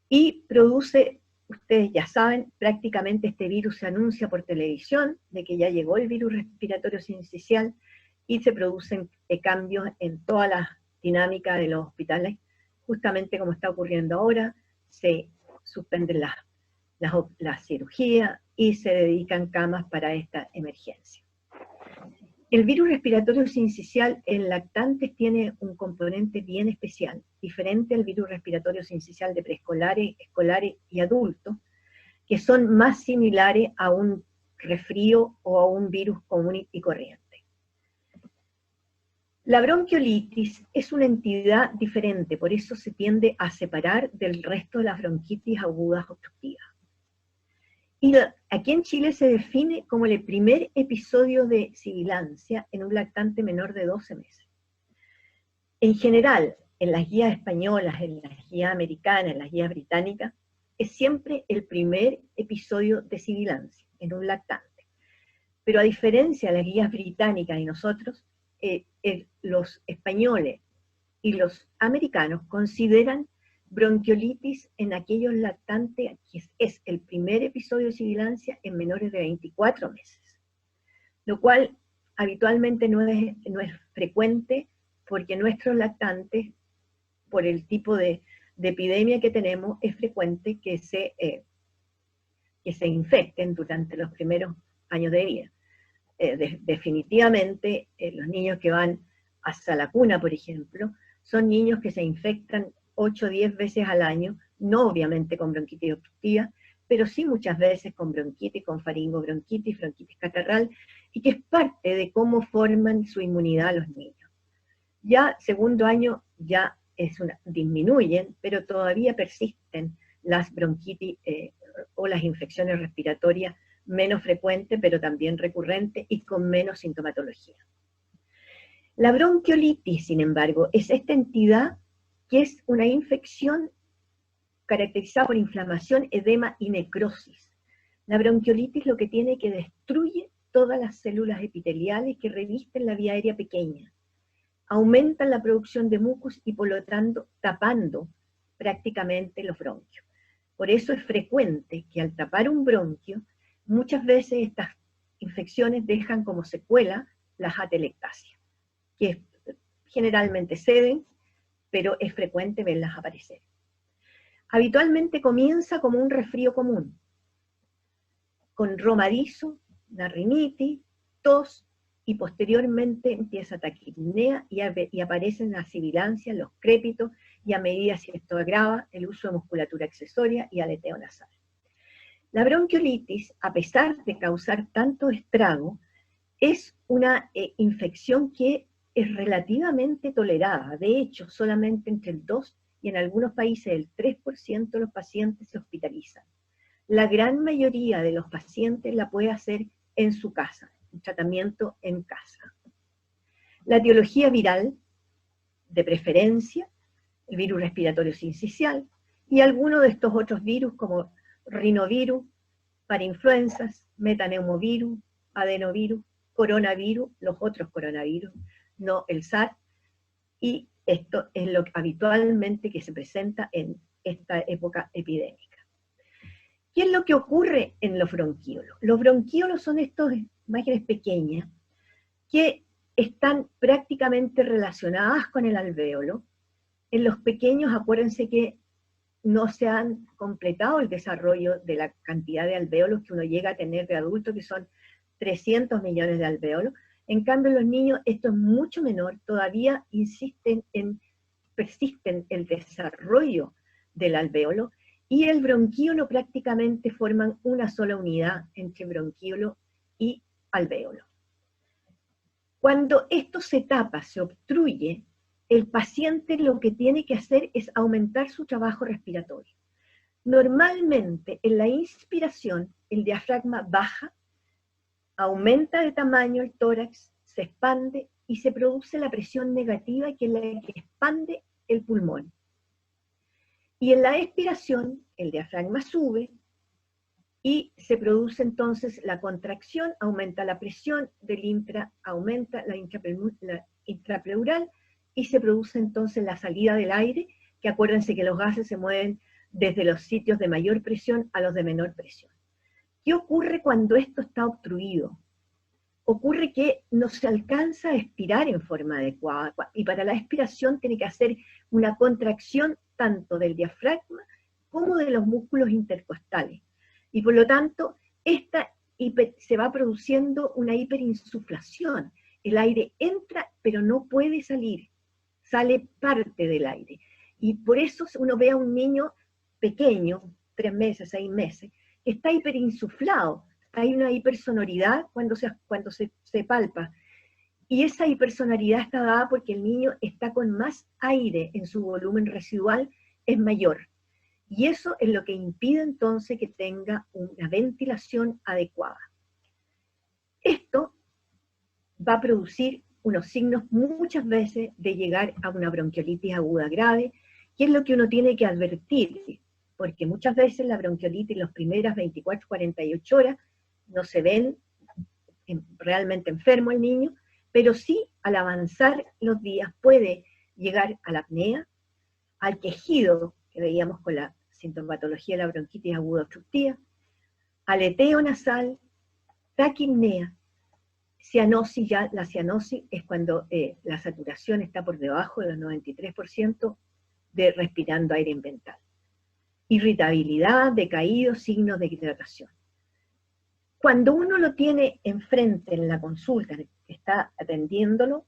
y produce, ustedes ya saben, prácticamente este virus se anuncia por televisión, de que ya llegó el virus respiratorio sincicial, y se producen cambios en toda la dinámica de los hospitales, justamente como está ocurriendo ahora, se suspenden las cirugías y se dedican camas para esta emergencia. El virus respiratorio sincicial en lactantes tiene un componente bien especial, diferente al virus respiratorio sincicial de preescolares, escolares y adultos, que son más similares a un resfrío o a un virus común y corriente. La bronquiolitis es una entidad diferente, por eso se tiende a separar del resto de las bronquitis agudas obstructivas. Y aquí en Chile se define como el primer episodio de sibilancia en un lactante menor de 12 meses. En general, en las guías españolas, en las guías americanas, en las guías británicas, es siempre el primer episodio de sibilancia en un lactante. Pero a diferencia de las guías británicas y nosotros, los españoles y los americanos consideran bronquiolitis en aquellos lactantes que es el primer episodio de sibilancia en menores de 24 meses, lo cual habitualmente no es frecuente porque nuestros lactantes, por el tipo de epidemia que tenemos, es frecuente que se infecten durante los primeros años de vida. Definitivamente los niños que van hasta la cuna, por ejemplo, son niños que se infectan 8 o 10 veces al año, no obviamente con bronquitis obstructiva, pero sí muchas veces con bronquitis, con faringobronquitis, bronquitis catarral, y que es parte de cómo forman su inmunidad los niños. Ya segundo año ya disminuyen, pero todavía persisten las bronquitis o las infecciones respiratorias menos frecuente, pero también recurrente y con menos sintomatología. La bronquiolitis, sin embargo, es esta entidad que es una infección caracterizada por inflamación, edema y necrosis. La bronquiolitis lo que tiene es que destruye todas las células epiteliales que revisten la vía aérea pequeña, aumentan la producción de mucus y por lo tanto tapando prácticamente los bronquios. Por eso es frecuente que al tapar un bronquio, muchas veces estas infecciones dejan como secuela las atelectasias, que generalmente ceden, pero es frecuente verlas aparecer. Habitualmente comienza como un resfrío común, con romadizo, la rinitis, tos, y posteriormente empieza taquipnea y aparecen las sibilancias, los crépitos, y a medida si esto agrava, el uso de musculatura accesoria y aleteo nasal. La bronquiolitis, a pesar de causar tanto estrago, es una infección que es relativamente tolerada. De hecho, solamente entre el 2 y en algunos países el 3% de los pacientes se hospitalizan. La gran mayoría de los pacientes la puede hacer en su casa, un tratamiento en casa. La etiología viral, de preferencia, el virus respiratorio sincicial, y algunos de estos otros virus como rinovirus, parainfluenzas, metaneumovirus, adenovirus, coronavirus, los otros coronavirus, no el SARS, y esto es lo habitualmente que se presenta en esta época epidémica. ¿Qué es lo que ocurre en los bronquíolos? Los bronquíolos son estas imágenes pequeñas que están prácticamente relacionadas con el alvéolo. En los pequeños, acuérdense que no se han completado el desarrollo de la cantidad de alvéolos que uno llega a tener de adulto, que son 300 millones de alvéolos. En cambio, en los niños esto es mucho menor, todavía persisten el desarrollo del alvéolo, y el bronquíolo prácticamente forman una sola unidad entre bronquíolo y alvéolo. Cuando esto se tapa, se obstruye, el paciente lo que tiene que hacer es aumentar su trabajo respiratorio. Normalmente en la inspiración el diafragma baja, aumenta de tamaño el tórax, se expande y se produce la presión negativa, que es la que expande el pulmón. Y en la expiración el diafragma sube y se produce entonces la contracción, aumenta la presión aumenta la intrapleural, y se produce entonces la salida del aire, que acuérdense que los gases se mueven desde los sitios de mayor presión a los de menor presión. ¿Qué ocurre cuando esto está obstruido? Ocurre que no se alcanza a expirar en forma adecuada, y para la expiración tiene que hacer una contracción tanto del diafragma como de los músculos intercostales. Y por lo tanto, se va produciendo una hiperinsuflación. El aire entra, pero no puede salir. Sale parte del aire. Y por eso uno ve a un niño pequeño, 3 meses, 6 meses, que está hiperinsuflado. Hay una hipersonoridad cuando se palpa. Y esa hipersonoridad está dada porque el niño está con más aire en su volumen residual, es mayor. Y eso es lo que impide entonces que tenga una ventilación adecuada. Esto va a producir unos signos muchas veces de llegar a una bronquiolitis aguda grave, que es lo que uno tiene que advertir, porque muchas veces la bronquiolitis en las primeras 24, 48 horas no se ven realmente enfermo el niño, pero sí al avanzar los días puede llegar a la apnea, al quejido que veíamos con la sintomatología de la bronquitis aguda obstructiva, aleteo nasal, taquipnea, cianosis. Ya la cianosis es cuando la saturación está por debajo de los 93% de respirando aire ambiental. Irritabilidad, decaído, signos de hidratación. Cuando uno lo tiene enfrente en la consulta, que está atendiéndolo,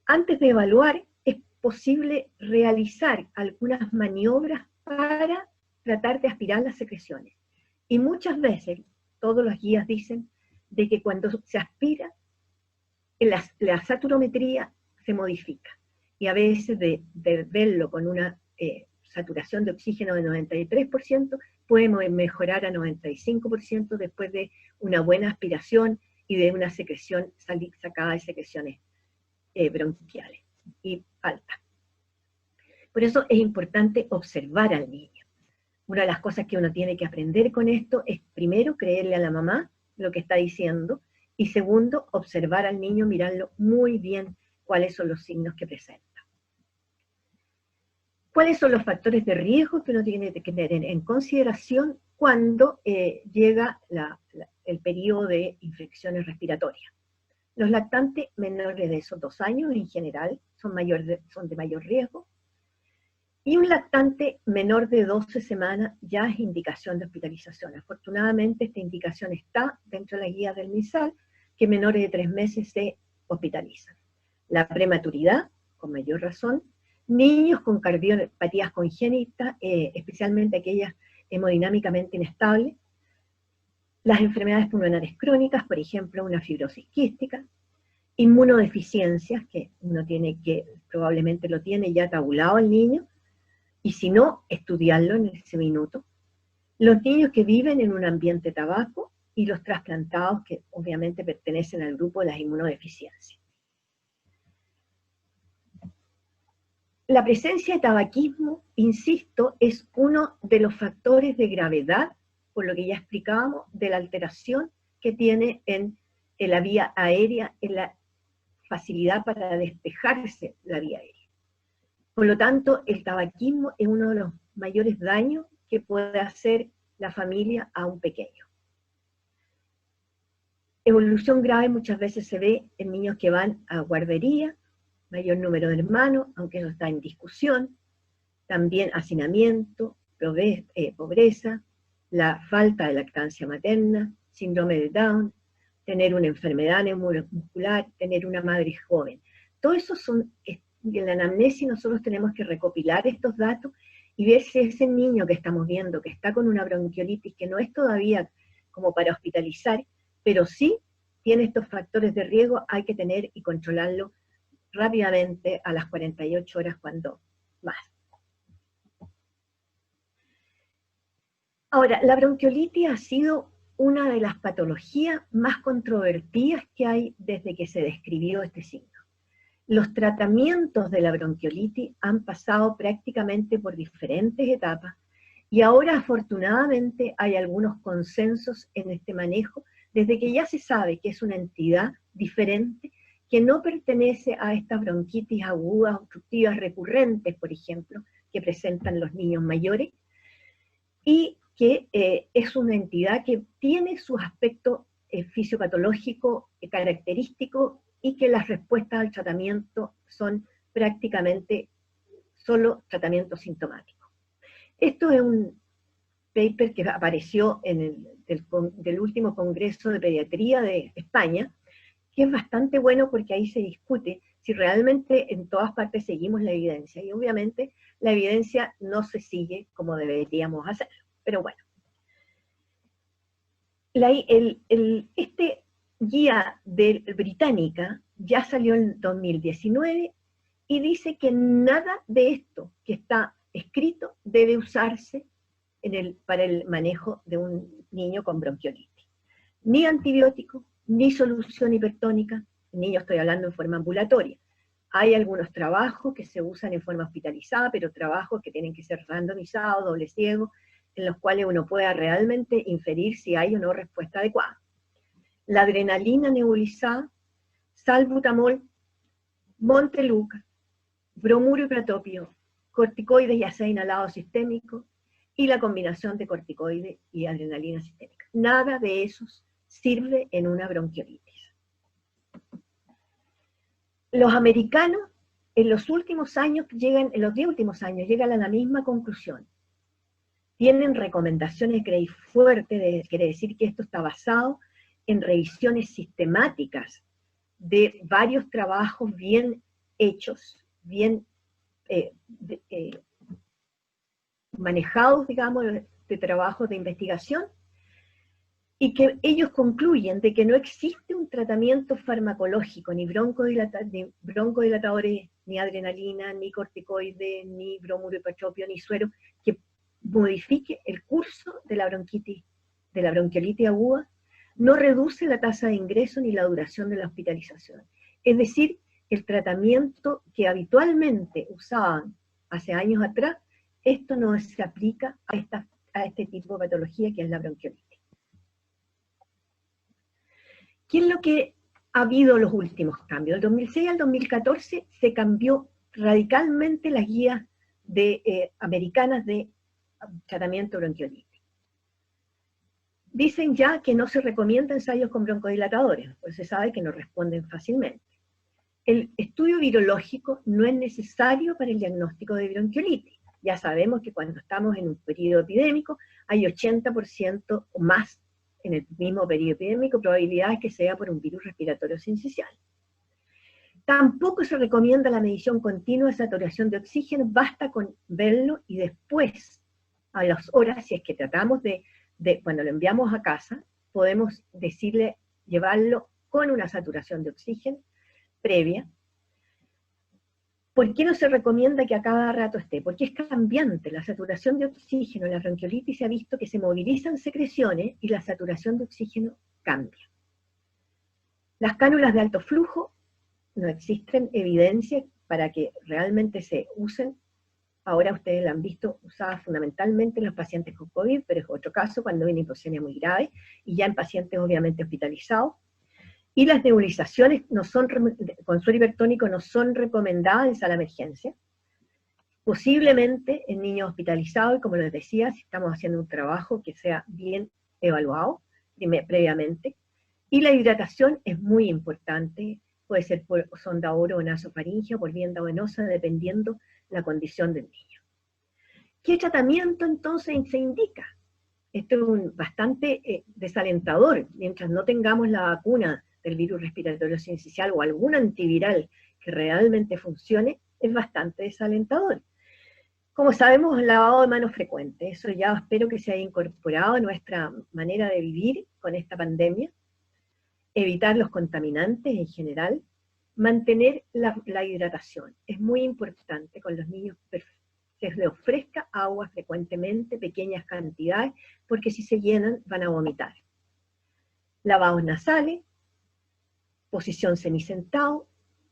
antes de evaluar es posible realizar algunas maniobras para tratar de aspirar las secreciones. Y muchas veces, todos los guías dicen, de que cuando se aspira, la saturometría se modifica. Y a veces de verlo con una saturación de oxígeno de 93%, puede mejorar a 95% después de una buena aspiración y de una secreción sacada de secreciones bronquiales y altas. Por eso es importante observar al niño. Una de las cosas que uno tiene que aprender con esto es, primero, creerle a la mamá lo que está diciendo, y segundo, observar al niño, mirarlo muy bien cuáles son los signos que presenta. ¿Cuáles son los factores de riesgo que uno tiene que tener en consideración cuando llega el periodo de infecciones respiratorias? Los lactantes menores de esos 2 años en general son de mayor riesgo, y un lactante menor de 12 semanas ya es indicación de hospitalización. Afortunadamente esta indicación está dentro de las guías del MinSal, que menores de 3 meses se hospitalizan. La prematuridad, con mayor razón, niños con cardiopatías congénitas, especialmente aquellas hemodinámicamente inestables, las enfermedades pulmonares crónicas, por ejemplo, una fibrosis quística, inmunodeficiencias, que uno probablemente lo tiene ya tabulado el niño, y si no, estudiarlo en ese minuto. Los niños que viven en un ambiente tabaco y los trasplantados, que obviamente pertenecen al grupo de las inmunodeficiencias. La presencia de tabaquismo, insisto, es uno de los factores de gravedad, por lo que ya explicábamos, de la alteración que tiene en la vía aérea, en la facilidad para despejarse la vía aérea. Por lo tanto, el tabaquismo es uno de los mayores daños que puede hacer la familia a un pequeño. Evolución grave muchas veces se ve en niños que van a guardería, mayor número de hermanos, aunque eso está en discusión, también hacinamiento, pobreza, la falta de lactancia materna, síndrome de Down, tener una enfermedad neuromuscular, tener una madre joven. Todo eso en la anamnesis nosotros tenemos que recopilar estos datos y ver si ese niño que estamos viendo, que está con una bronquiolitis, que no es todavía como para hospitalizar, pero sí tiene estos factores de riesgo, hay que tener y controlarlo rápidamente a las 48 horas cuando más. Ahora, la bronquiolitis ha sido una de las patologías más controvertidas que hay desde que se describió este signo. Los tratamientos de la bronquiolitis han pasado prácticamente por diferentes etapas y ahora afortunadamente hay algunos consensos en este manejo, desde que ya se sabe que es una entidad diferente, que no pertenece a estas bronquitis agudas, obstructivas recurrentes, por ejemplo, que presentan los niños mayores, y que es una entidad que tiene sus aspectos fisiopatológicos característicos y que las respuestas al tratamiento son prácticamente solo tratamiento sintomático. Esto es un paper que apareció en del último Congreso de Pediatría de España, que es bastante bueno porque ahí se discute si realmente en todas partes seguimos la evidencia, y obviamente la evidencia no se sigue como deberíamos hacerlo, pero bueno. Este guía británica ya salió en 2019 y dice que nada de esto que está escrito debe usarse para el manejo de un niño con bronquiolitis. Ni antibiótico, ni solución hipertónica, niño estoy hablando en forma ambulatoria. Hay algunos trabajos que se usan en forma hospitalizada, pero trabajos que tienen que ser randomizados, doble ciego, en los cuales uno pueda realmente inferir si hay o no respuesta adecuada. La adrenalina nebulizada, salbutamol, montelukast, bromuro y pratopio, corticoides y ácido inhalado sistémico, y la combinación de corticoides y adrenalina sistémica. Nada de esos sirve en una bronquiolitis. Los americanos en los últimos años llegan a la misma conclusión. Tienen recomendaciones fuertes, quiere decir que esto está basado en revisiones sistemáticas de varios trabajos bien hechos, bien manejados, digamos, de trabajos de investigación, y que ellos concluyen de que no existe un tratamiento farmacológico, ni broncodilatadores, ni adrenalina, ni corticoide, ni bromuro y pratopio, ni suero, que modifique el curso de la bronquiolitis aguda, no reduce la tasa de ingreso ni la duración de la hospitalización. Es decir, el tratamiento que habitualmente usaban hace años atrás, esto no se aplica a este tipo de patología que es la bronquiolitis. ¿Qué es lo que ha habido los últimos cambios? Del 2006 al 2014 se cambió radicalmente las guías americanas de tratamiento de bronquiolitis. Dicen ya que no se recomienda ensayos con broncodilatadores, pues se sabe que no responden fácilmente. El estudio virológico no es necesario para el diagnóstico de bronquiolitis. Ya sabemos que cuando estamos en un periodo epidémico hay 80% o más en el mismo periodo epidémico probabilidades que sea por un virus respiratorio sincicial. Tampoco se recomienda la medición continua de saturación de oxígeno, basta con verlo y después, a las horas, si es que tratamos cuando lo enviamos a casa, podemos llevarlo con una saturación de oxígeno previa. ¿Por qué no se recomienda que a cada rato esté? Porque es cambiante. La saturación de oxígeno en la bronquiolitis se ha visto que se movilizan secreciones y la saturación de oxígeno cambia. Las cánulas de alto flujo, no existen evidencia para que realmente se usen. Ahora ustedes la han visto usada fundamentalmente en los pacientes con COVID, pero es otro caso cuando hay una hipoxemia muy grave y ya en pacientes obviamente hospitalizados. Y las nebulizaciones con suero hipertónico no son recomendadas en sala de emergencia. Posiblemente en niños hospitalizados, y como les decía, si estamos haciendo un trabajo que sea bien evaluado previamente. Y la hidratación es muy importante, puede ser por sonda oro o nasofaringia, por vía endovenosa, dependiendo la condición del niño. ¿Qué tratamiento entonces se indica? Esto es bastante desalentador. Mientras no tengamos la vacuna del virus respiratorio sincicial o algún antiviral que realmente funcione, es bastante desalentador. Como sabemos, el lavado de manos frecuente, eso ya espero que se haya incorporado a nuestra manera de vivir con esta pandemia. Evitar los contaminantes en general, mantener la hidratación. Es muy importante con los niños se les ofrezca agua frecuentemente, pequeñas cantidades, porque si se llenan van a vomitar. Lavados nasales, posición semisentado,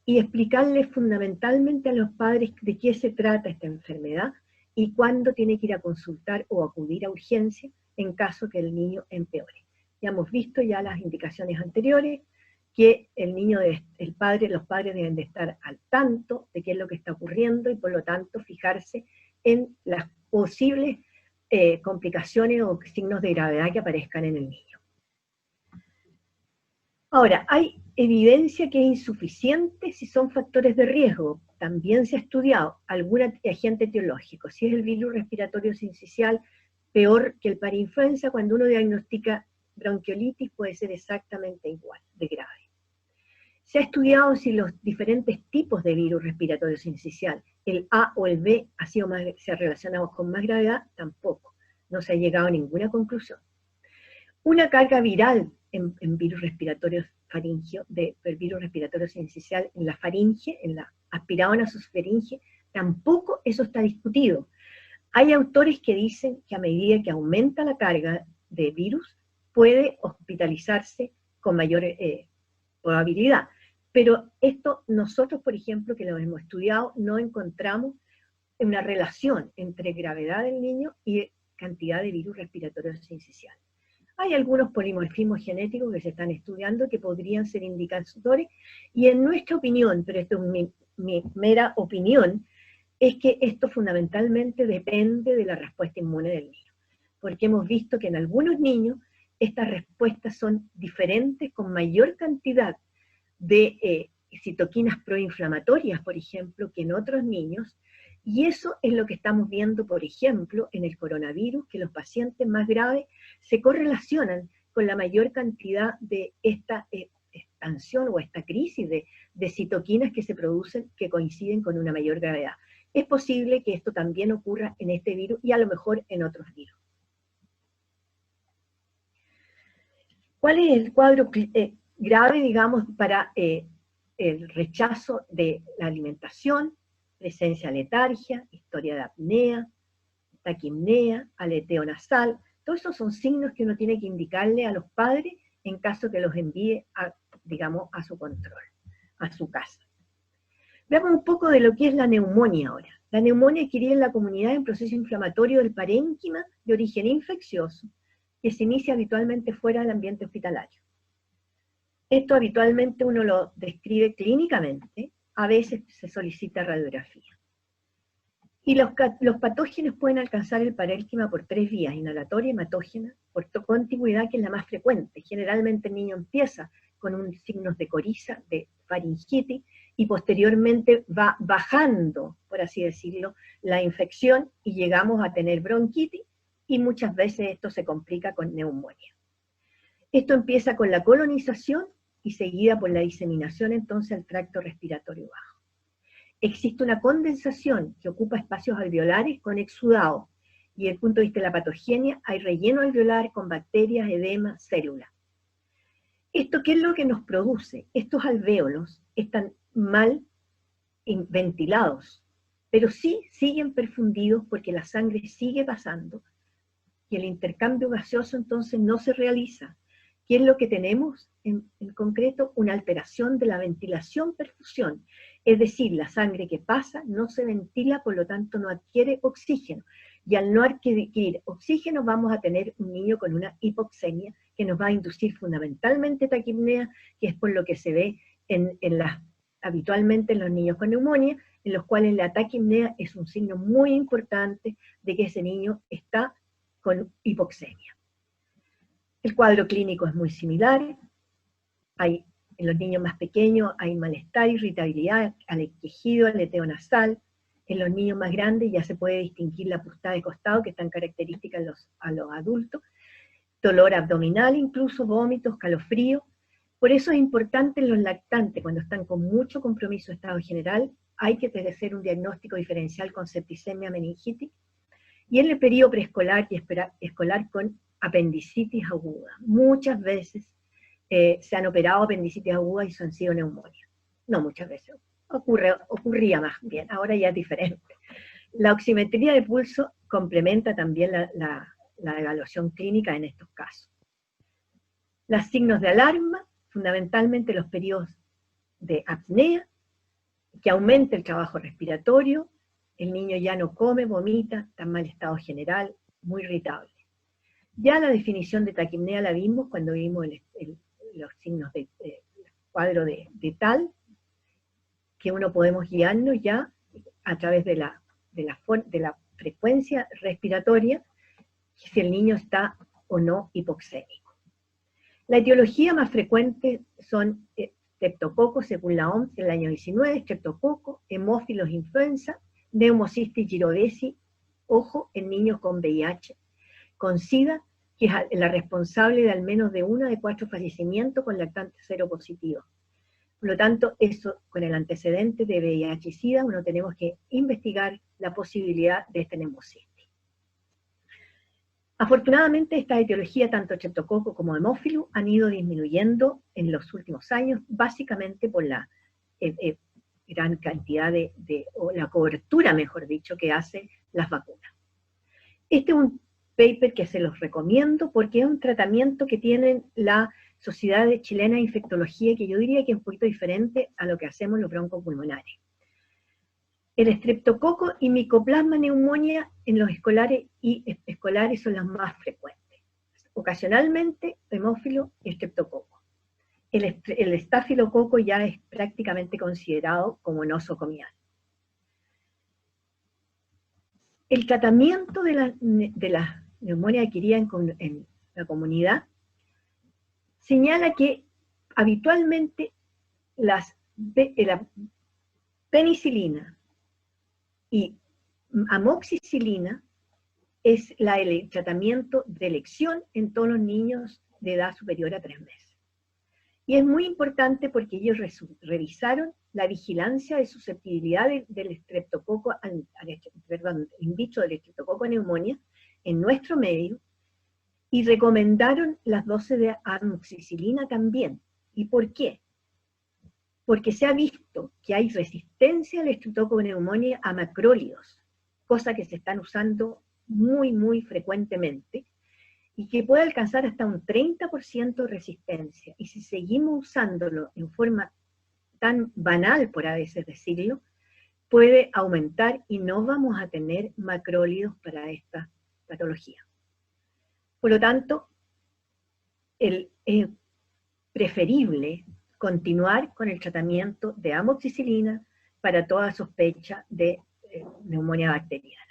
y explicarles fundamentalmente a los padres de qué se trata esta enfermedad y cuándo tiene que ir a consultar o acudir a urgencia en caso que el niño empeore. Ya hemos visto ya las indicaciones anteriores, que los padres deben de estar al tanto de qué es lo que está ocurriendo y por lo tanto fijarse en las posibles complicaciones o signos de gravedad que aparezcan en el niño. Ahora, hay evidencia que es insuficiente si son factores de riesgo. También se ha estudiado algún agente etiológico. Si es el virus respiratorio sincicial, peor que el parainfluenza, cuando uno diagnostica bronquiolitis puede ser exactamente igual de grave. Se ha estudiado si los diferentes tipos de virus respiratorio sincicial, el A o el B, se ha relacionado con más gravedad, tampoco. No se ha llegado a ninguna conclusión. Una carga viral en virus respiratorio faringio, del virus respiratorio sincicial en la faringe, aspirado a su faringe, tampoco eso está discutido. Hay autores que dicen que a medida que aumenta la carga de virus, puede hospitalizarse con mayor probabilidad. Pero esto nosotros, por ejemplo, que lo hemos estudiado, no encontramos una relación entre gravedad del niño y cantidad de virus respiratorio sincicial. Hay algunos polimorfismos genéticos que se están estudiando que podrían ser indicadores, y en nuestra opinión, pero esto es mi mera opinión, es que esto fundamentalmente depende de la respuesta inmune del niño. Porque hemos visto que en algunos niños estas respuestas son diferentes, con mayor cantidad de citoquinas proinflamatorias, por ejemplo, que en otros niños, y eso es lo que estamos viendo, por ejemplo, en el coronavirus, que los pacientes más graves se correlacionan con la mayor cantidad de esta expansión o esta crisis de citoquinas que se producen, que coinciden con una mayor gravedad. Es posible que esto también ocurra en este virus y a lo mejor en otros virus. ¿Cuál es el cuadro grave, digamos, para el rechazo de la alimentación? Presencia de letargia, historia de apnea, taquipnea, aleteo nasal. Todos esos son signos que uno tiene que indicarle a los padres en caso que los envíe digamos, a su control, a su casa. Veamos un poco de lo que es la neumonía ahora. La neumonía adquirida en la comunidad es un proceso inflamatorio del parénquima de origen infeccioso que se inicia habitualmente fuera del ambiente hospitalario. Esto habitualmente uno lo describe clínicamente, a veces se solicita radiografía. Y los patógenos pueden alcanzar el parénquima por 3 vías, inhalatoria, hematógena, por contigüidad, que es la más frecuente. Generalmente el niño empieza con signos de coriza, de faringitis, y posteriormente va bajando, por así decirlo, la infección y llegamos a tener bronquitis, y muchas veces esto se complica con neumonía. Esto empieza con la colonización y seguida por la diseminación entonces al tracto respiratorio bajo. Existe una condensación que ocupa espacios alveolares con exudado, y desde el punto de vista de la patogenia hay relleno alveolar con bacterias, edema, células. ¿Esto qué es lo que nos produce? Estos alvéolos están mal ventilados, pero sí siguen perfundidos porque la sangre sigue pasando, y el intercambio gaseoso entonces no se realiza. ¿Qué es lo que tenemos en concreto? Una alteración de la ventilación-perfusión, es decir, la sangre que pasa no se ventila, por lo tanto no adquiere oxígeno, y al no adquirir oxígeno vamos a tener un niño con una hipoxemia que nos va a inducir fundamentalmente taquipnea, que es por lo que se ve habitualmente en los niños con neumonía, en los cuales la taquipnea es un signo muy importante de que ese niño está con hipoxemia. El cuadro clínico es muy similar. En los niños más pequeños hay malestar, irritabilidad, quejido, aleteo nasal. En los niños más grandes ya se puede distinguir la puntada de costado, que es tan característica a los adultos. Dolor abdominal, incluso vómitos, calofrío. Por eso es importante en los lactantes, cuando están con mucho compromiso de estado general, hay que hacer un diagnóstico diferencial con septicemia, meningitis. Y en el periodo preescolar y escolar con apendicitis aguda. Muchas veces se han operado apendicitis aguda y han sido neumonía. No muchas veces, ocurría más bien, ahora ya es diferente. La oximetría de pulso complementa también la evaluación clínica en estos casos. Los signos de alarma, fundamentalmente los periodos de apnea, que aumenta el trabajo respiratorio, el niño ya no come, vomita, está en mal estado general, muy irritable. Ya la definición de taquipnea la vimos cuando vimos los signos de cuadro de tal, que uno podemos guiarnos ya a través de la frecuencia respiratoria, si el niño está o no hipoxémico. La etiología más frecuente son streptococo, según la OMS, en el año 19, streptococo, hemófilos influenza, neumocistis girovesi, ojo, en niños con VIH, con SIDA, que es la responsable de al menos de 1 de 4 fallecimientos con lactantes seropositivos. Por lo tanto, eso, con el antecedente de VIH y SIDA, uno tenemos que investigar la posibilidad de esta neumocistis. Afortunadamente, esta etiología, tanto streptococo como hemófilo, han ido disminuyendo en los últimos años, básicamente por la gran cantidad o la cobertura, mejor dicho, que hacen las vacunas. Este es un paper que se los recomiendo porque es un tratamiento que tiene la Sociedad Chilena de Infectología, que yo diría que es un poquito diferente a lo que hacemos los broncopulmonares. El estreptococo y micoplasma neumonía en los escolares y escolares son las más frecuentes. Ocasionalmente, hemófilo y estreptococo. El estafilococo ya es prácticamente considerado como nosocomial. El tratamiento de la neumonía adquirida en la comunidad señala que habitualmente la penicilina y amoxicilina es el tratamiento de elección en todos los niños de edad superior a 3 meses. Y es muy importante porque ellos revisaron la vigilancia de susceptibilidad del estreptococo, in vitro del estreptococo neumonía en nuestro medio, y recomendaron las dosis de amoxicilina también. ¿Y por qué? Porque se ha visto que hay resistencia al estreptococo neumonía a macrólidos, cosa que se están usando muy, muy frecuentemente, y que puede alcanzar hasta un 30% de resistencia. Y si seguimos usándolo en forma tan banal, por a veces decirlo, puede aumentar y no vamos a tener macrólidos para esta patología. Por lo tanto, es preferible continuar con el tratamiento de amoxicilina para toda sospecha de neumonía bacteriana.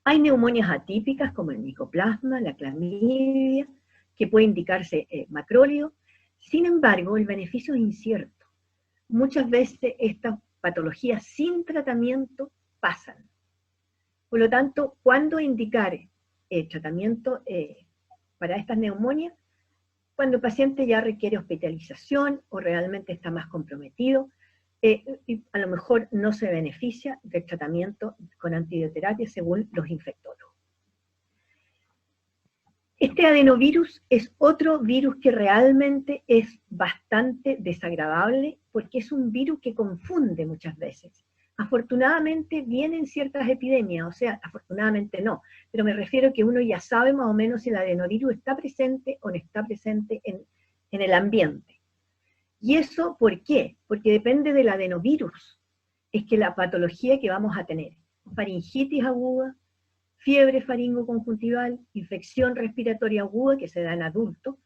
Hay neumonias atípicas como el micoplasma, la clamidia, que puede indicarse macrólido. Sin embargo, el beneficio es incierto. Muchas veces estas patologías sin tratamiento pasan. Por lo tanto, ¿cuándo indicar tratamiento para estas neumonias? Cuando el paciente ya requiere hospitalización o realmente está más comprometido, y a lo mejor no se beneficia del tratamiento con antibioterapia según los infectólogos. Este adenovirus es otro virus que realmente es bastante desagradable porque es un virus que confunde muchas veces. Afortunadamente vienen ciertas epidemias, o sea, afortunadamente no, pero me refiero que uno ya sabe más o menos si el adenovirus está presente o no está presente en el ambiente. ¿Y eso por qué? Porque depende del adenovirus, es que la patología que vamos a tener, faringitis aguda, fiebre faringoconjuntival, infección respiratoria aguda que se da en adultos,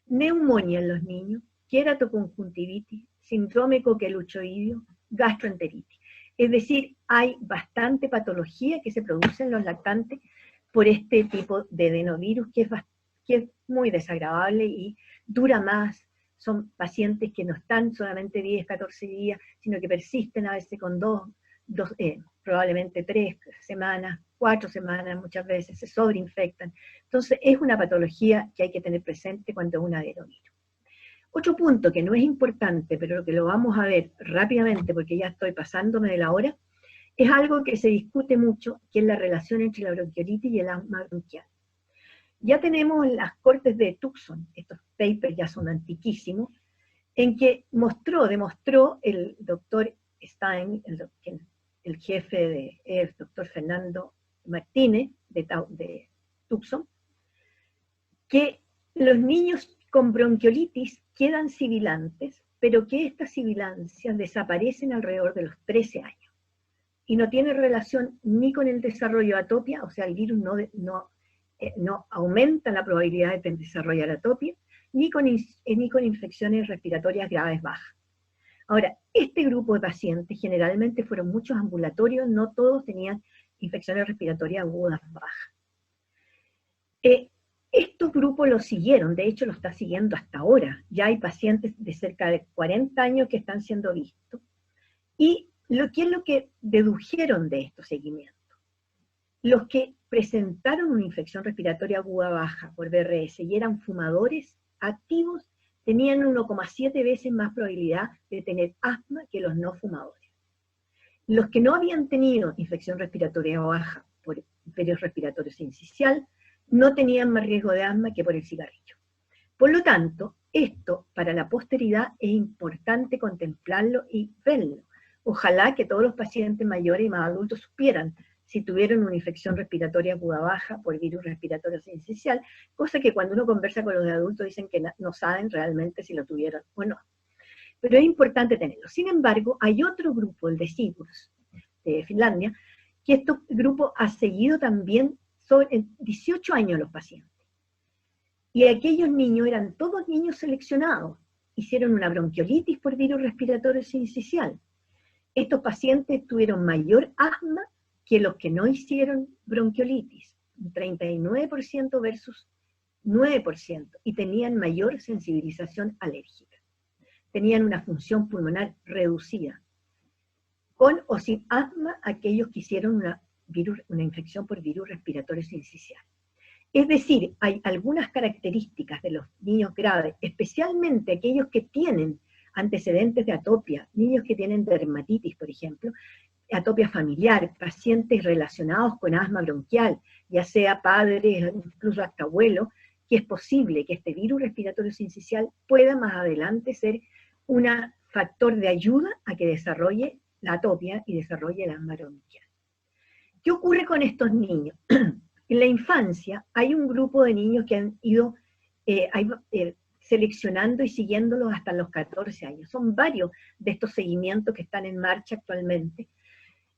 neumonía en los niños, queratoconjuntivitis, síndrome coqueluchoideo, gastroenteritis. Es decir, hay bastante patología que se produce en los lactantes por este tipo de adenovirus que es muy desagradable y dura más. Son pacientes que no están solamente 10, 14 días, sino que persisten a veces con probablemente 3 semanas, 4 semanas, muchas veces se sobreinfectan. Entonces es una patología que hay que tener presente cuando es un adenovirus. Otro punto que no es importante, pero que lo vamos a ver rápidamente porque ya estoy pasándome de la hora, es algo que se discute mucho, que es la relación entre la bronquiolitis y el asma bronquial. Ya tenemos las cortes de Tucson, estos papers ya son antiquísimos, en que demostró el doctor Stein, quien el jefe es el doctor Fernando Martínez de Tucson, que los niños con bronquiolitis quedan sibilantes, pero que estas sibilancias desaparecen alrededor de los 13 años. Y no tiene relación ni con el desarrollo de atopia, o sea, el virus no aumenta la probabilidad de desarrollar atopia, ni con infecciones respiratorias graves bajas. Ahora, este grupo de pacientes generalmente fueron muchos ambulatorios, no todos tenían infecciones respiratorias agudas bajas. Estos grupos los siguieron, de hecho lo está siguiendo hasta ahora. Ya hay pacientes de cerca de 40 años que están siendo vistos. ¿Y qué es lo que dedujeron de estos seguimientos? Los que presentaron una infección respiratoria aguda baja por BRS y eran fumadores activos tenían 1,7 veces más probabilidad de tener asma que los no fumadores. Los que no habían tenido infección respiratoria baja por periodo respiratorio sincicial no tenían más riesgo de asma que por el cigarrillo. Por lo tanto, esto para la posteridad es importante contemplarlo y verlo. Ojalá que todos los pacientes mayores y más adultos supieran si tuvieron una infección respiratoria aguda baja por virus respiratorio sincicial, cosa que cuando uno conversa con los adultos dicen que no saben realmente si lo tuvieron o no. Pero es importante tenerlo. Sin embargo, hay otro grupo, el de Sigurds, de Finlandia, que este grupo ha seguido también sobre 18 años los pacientes. Y aquellos niños eran todos niños seleccionados. Hicieron una bronquiolitis por virus respiratorio sincicial. Estos pacientes tuvieron mayor asma que los que no hicieron bronquiolitis, 39% versus 9%, y tenían mayor sensibilización alérgica. Tenían una función pulmonar reducida, con o sin asma aquellos que hicieron una infección por virus respiratorio sincicial. Es decir, hay algunas características de los niños graves, especialmente aquellos que tienen antecedentes de atopia, niños que tienen dermatitis, por ejemplo, atopia familiar, pacientes relacionados con asma bronquial, ya sea padres, incluso hasta abuelos, que es posible que este virus respiratorio sincicial pueda más adelante ser un factor de ayuda a que desarrolle la atopia y desarrolle el asma bronquial. ¿Qué ocurre con estos niños? En la infancia hay un grupo de niños que han ido seleccionando y siguiéndolos hasta los 14 años. Son varios de estos seguimientos que están en marcha actualmente.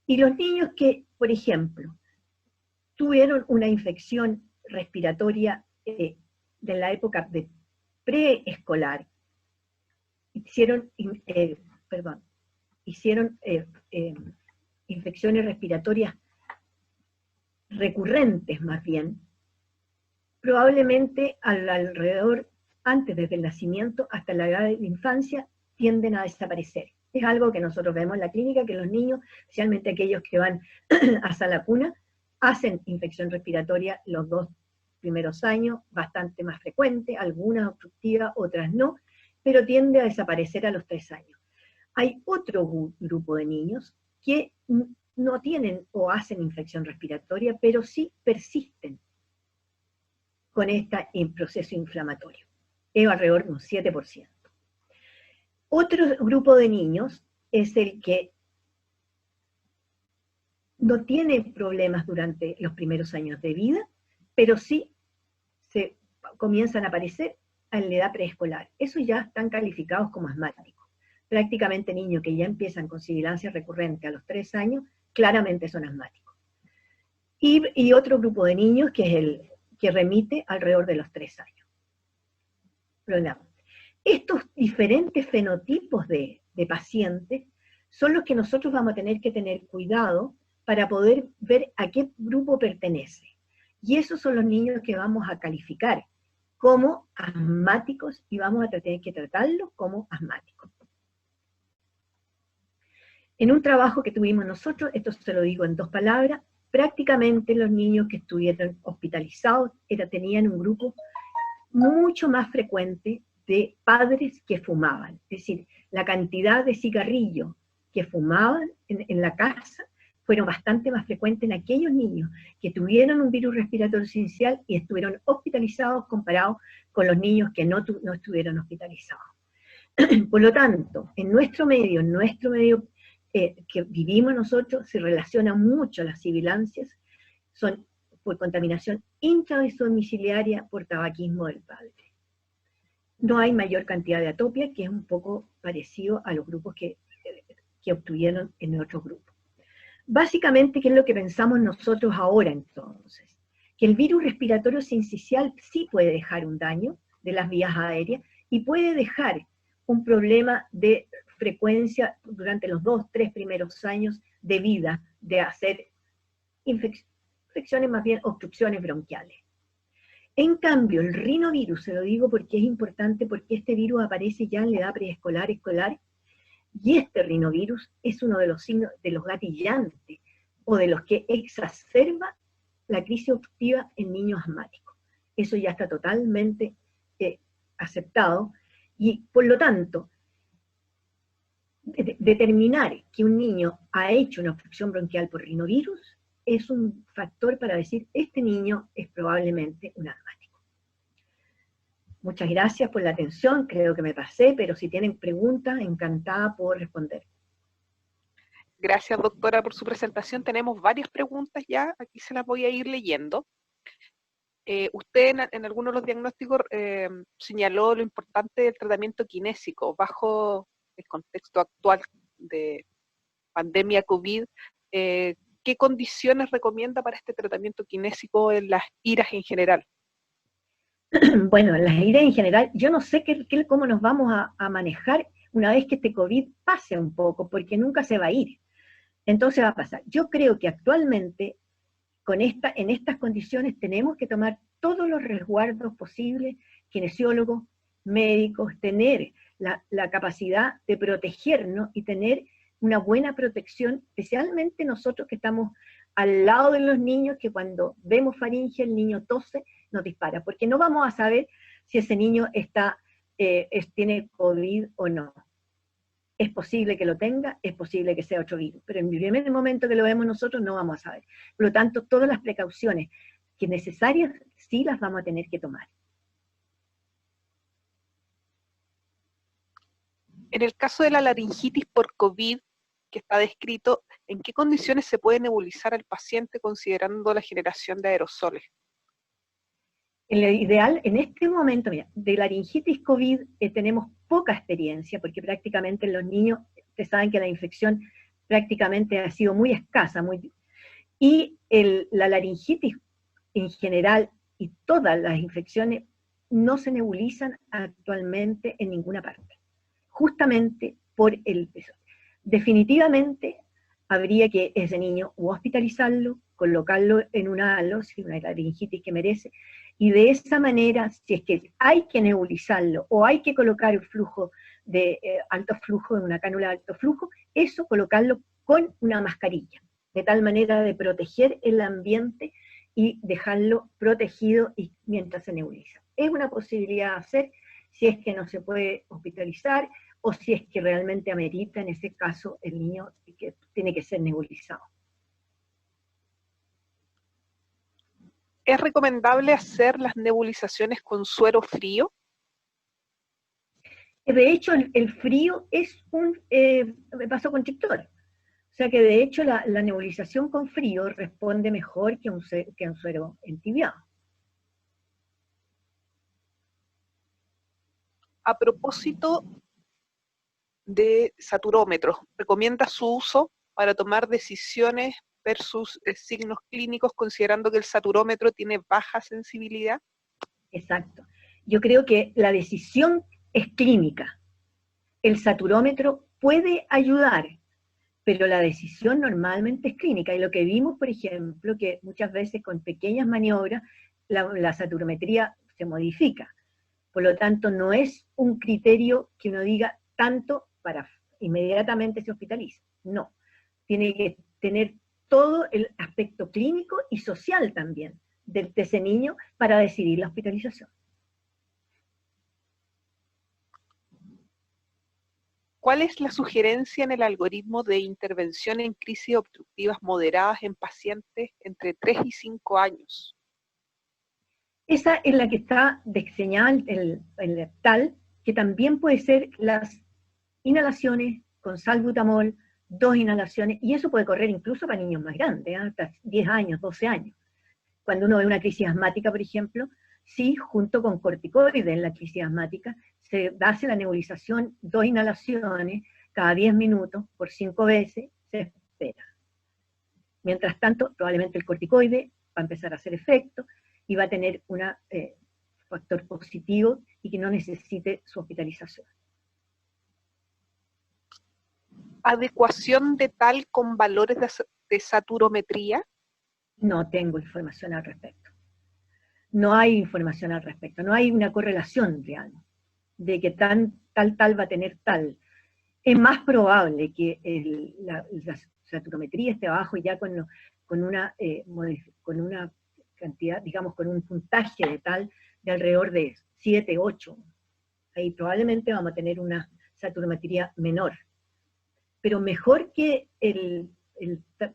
Y los niños que, por ejemplo, tuvieron una infección respiratoria de la época de preescolar, hicieron infecciones respiratorias recurrentes más bien, probablemente alrededor, antes desde el nacimiento hasta la edad de la infancia, tienden a desaparecer. Es algo que nosotros vemos en la clínica, que los niños, especialmente aquellos que van hasta la cuna, hacen infección respiratoria los 2 primeros años, bastante más frecuente, algunas obstructivas, otras no, pero tiende a desaparecer a los 3 años. Hay otro grupo de niños que no tienen o hacen infección respiratoria, pero sí persisten con este proceso inflamatorio. Es alrededor de un 7%. Otro grupo de niños es el que no tiene problemas durante los primeros años de vida, pero sí se comienzan a aparecer en la edad preescolar. Esos ya están calificados como asmáticos. Prácticamente niños que ya empiezan con sibilancia recurrente a los 3 años, claramente son asmáticos. Y otro grupo de niños que es el que remite alrededor de los 3 años. Prolongamos. Estos diferentes fenotipos de pacientes son los que nosotros vamos a tener que tener cuidado para poder ver a qué grupo pertenece. Y esos son los niños que vamos a calificar como asmáticos y vamos a tener que tratarlos como asmáticos. En un trabajo que tuvimos nosotros, esto se lo digo en 2 palabras, prácticamente los niños que estuvieron hospitalizados tenían un grupo mucho más frecuente de padres que fumaban. Es decir, la cantidad de cigarrillos que fumaban en la casa fueron bastante más frecuentes en aquellos niños que tuvieron un virus respiratorio sincicial y estuvieron hospitalizados comparados con los niños que no estuvieron hospitalizados. Por lo tanto, en nuestro medio que vivimos nosotros se relaciona mucho a las sibilancias, son por contaminación intradomiciliaria por tabaquismo del padre. No hay mayor cantidad de atopia, que es un poco parecido a los grupos que obtuvieron en otros grupos. Básicamente, ¿qué es lo que pensamos nosotros ahora entonces? Que el virus respiratorio sincicial sí puede dejar un daño de las vías aéreas y puede dejar un problema de frecuencia durante los 2-3 primeros años de vida, de hacer infecciones, más bien obstrucciones bronquiales. En cambio, el rinovirus, se lo digo porque es importante, porque este virus aparece ya en la edad preescolar, escolar, y este rinovirus es uno de los signos, de los gatillantes, o de los que exacerba la crisis obstructiva en niños asmáticos. Eso ya está totalmente aceptado, y por lo tanto, determinar que un niño ha hecho una obstrucción bronquial por rinovirus es un factor para decir, este niño es probablemente un asmático. Muchas gracias por la atención, creo que me pasé, pero si tienen preguntas, encantada por responder. Gracias, doctora, por su presentación. Tenemos varias preguntas ya, aquí se las voy a ir leyendo. Usted en algunos de los diagnósticos señaló lo importante del tratamiento kinésico bajo el contexto actual de pandemia COVID. ¿Qué condiciones recomienda para este tratamiento kinésico en las IRAS en general? Bueno, las IRAS en general, yo no sé cómo nos vamos a manejar una vez que este COVID pase un poco, porque nunca se va a ir. Entonces va a pasar. Yo creo que actualmente, en estas condiciones, tenemos que tomar todos los resguardos posibles, kinesiólogos, médicos, tener la capacidad de protegernos y tener una buena protección, especialmente nosotros que estamos al lado de los niños, que cuando vemos faringe, el niño tose, nos dispara, porque no vamos a saber si ese niño tiene COVID o no. Es posible que lo tenga, es posible que sea otro virus, pero en el primer momento que lo vemos nosotros no vamos a saber. Por lo tanto, todas las precauciones que necesarias sí las vamos a tener que tomar. En el caso de la laringitis por COVID, que está descrito, ¿en qué condiciones se puede nebulizar al paciente considerando la generación de aerosoles? En lo ideal, en este momento, mira, de laringitis COVID tenemos poca experiencia, porque prácticamente en los niños, ustedes saben que la infección prácticamente ha sido muy escasa, y la laringitis en general y todas las infecciones no se nebulizan actualmente en ninguna parte, justamente por el peso. Definitivamente habría que ese niño o hospitalizarlo, colocarlo en una halo, si una laringitis que merece, y de esa manera, si es que hay que nebulizarlo o hay que colocar el flujo de alto flujo, en una cánula de alto flujo, eso colocarlo con una mascarilla, de tal manera de proteger el ambiente y dejarlo protegido y mientras se nebuliza. Es una posibilidad de hacer si es que no se puede hospitalizar o si es que realmente amerita, en ese caso, el niño que tiene que ser nebulizado. ¿Es recomendable hacer las nebulizaciones con suero frío? De hecho, el frío es un vasoconstrictor. O sea que de hecho la nebulización con frío responde mejor que un suero entibiado. A propósito de saturómetros, ¿recomienda su uso para tomar decisiones versus signos clínicos, considerando que el saturómetro tiene baja sensibilidad? Exacto. Yo creo que la decisión es clínica. El saturómetro puede ayudar, pero la decisión normalmente es clínica. Y lo que vimos, por ejemplo, que muchas veces con pequeñas maniobras la saturometría se modifica. Por lo tanto, no es un criterio que uno diga tanto para inmediatamente se hospitaliza. No. Tiene que tener todo el aspecto clínico y social también de ese niño para decidir la hospitalización. ¿Cuál es la sugerencia en el algoritmo de intervención en crisis obstructivas moderadas en pacientes entre 3 y 5 años? Esa es la que está diseñada tal, que también puede ser las inhalaciones con salbutamol, 2 inhalaciones, y eso puede correr incluso para niños más grandes, hasta 10 años, 12 años. Cuando uno ve una crisis asmática, por ejemplo, sí, junto con corticoides en la crisis asmática, se hace la nebulización, 2 inhalaciones cada 10 minutos por 5 veces, se espera. Mientras tanto, probablemente el corticoide va a empezar a hacer efecto y va a tener un factor positivo y que no necesite su hospitalización. ¿Adecuación de tal con valores de saturometría? No tengo información al respecto. No hay información al respecto, no hay una correlación real de que tal va a tener tal. Es más probable que la saturometría esté abajo ya con una cantidad, digamos, con un puntaje de tal de alrededor de 7, 8. Ahí probablemente vamos a tener una saturometría menor. Pero mejor que el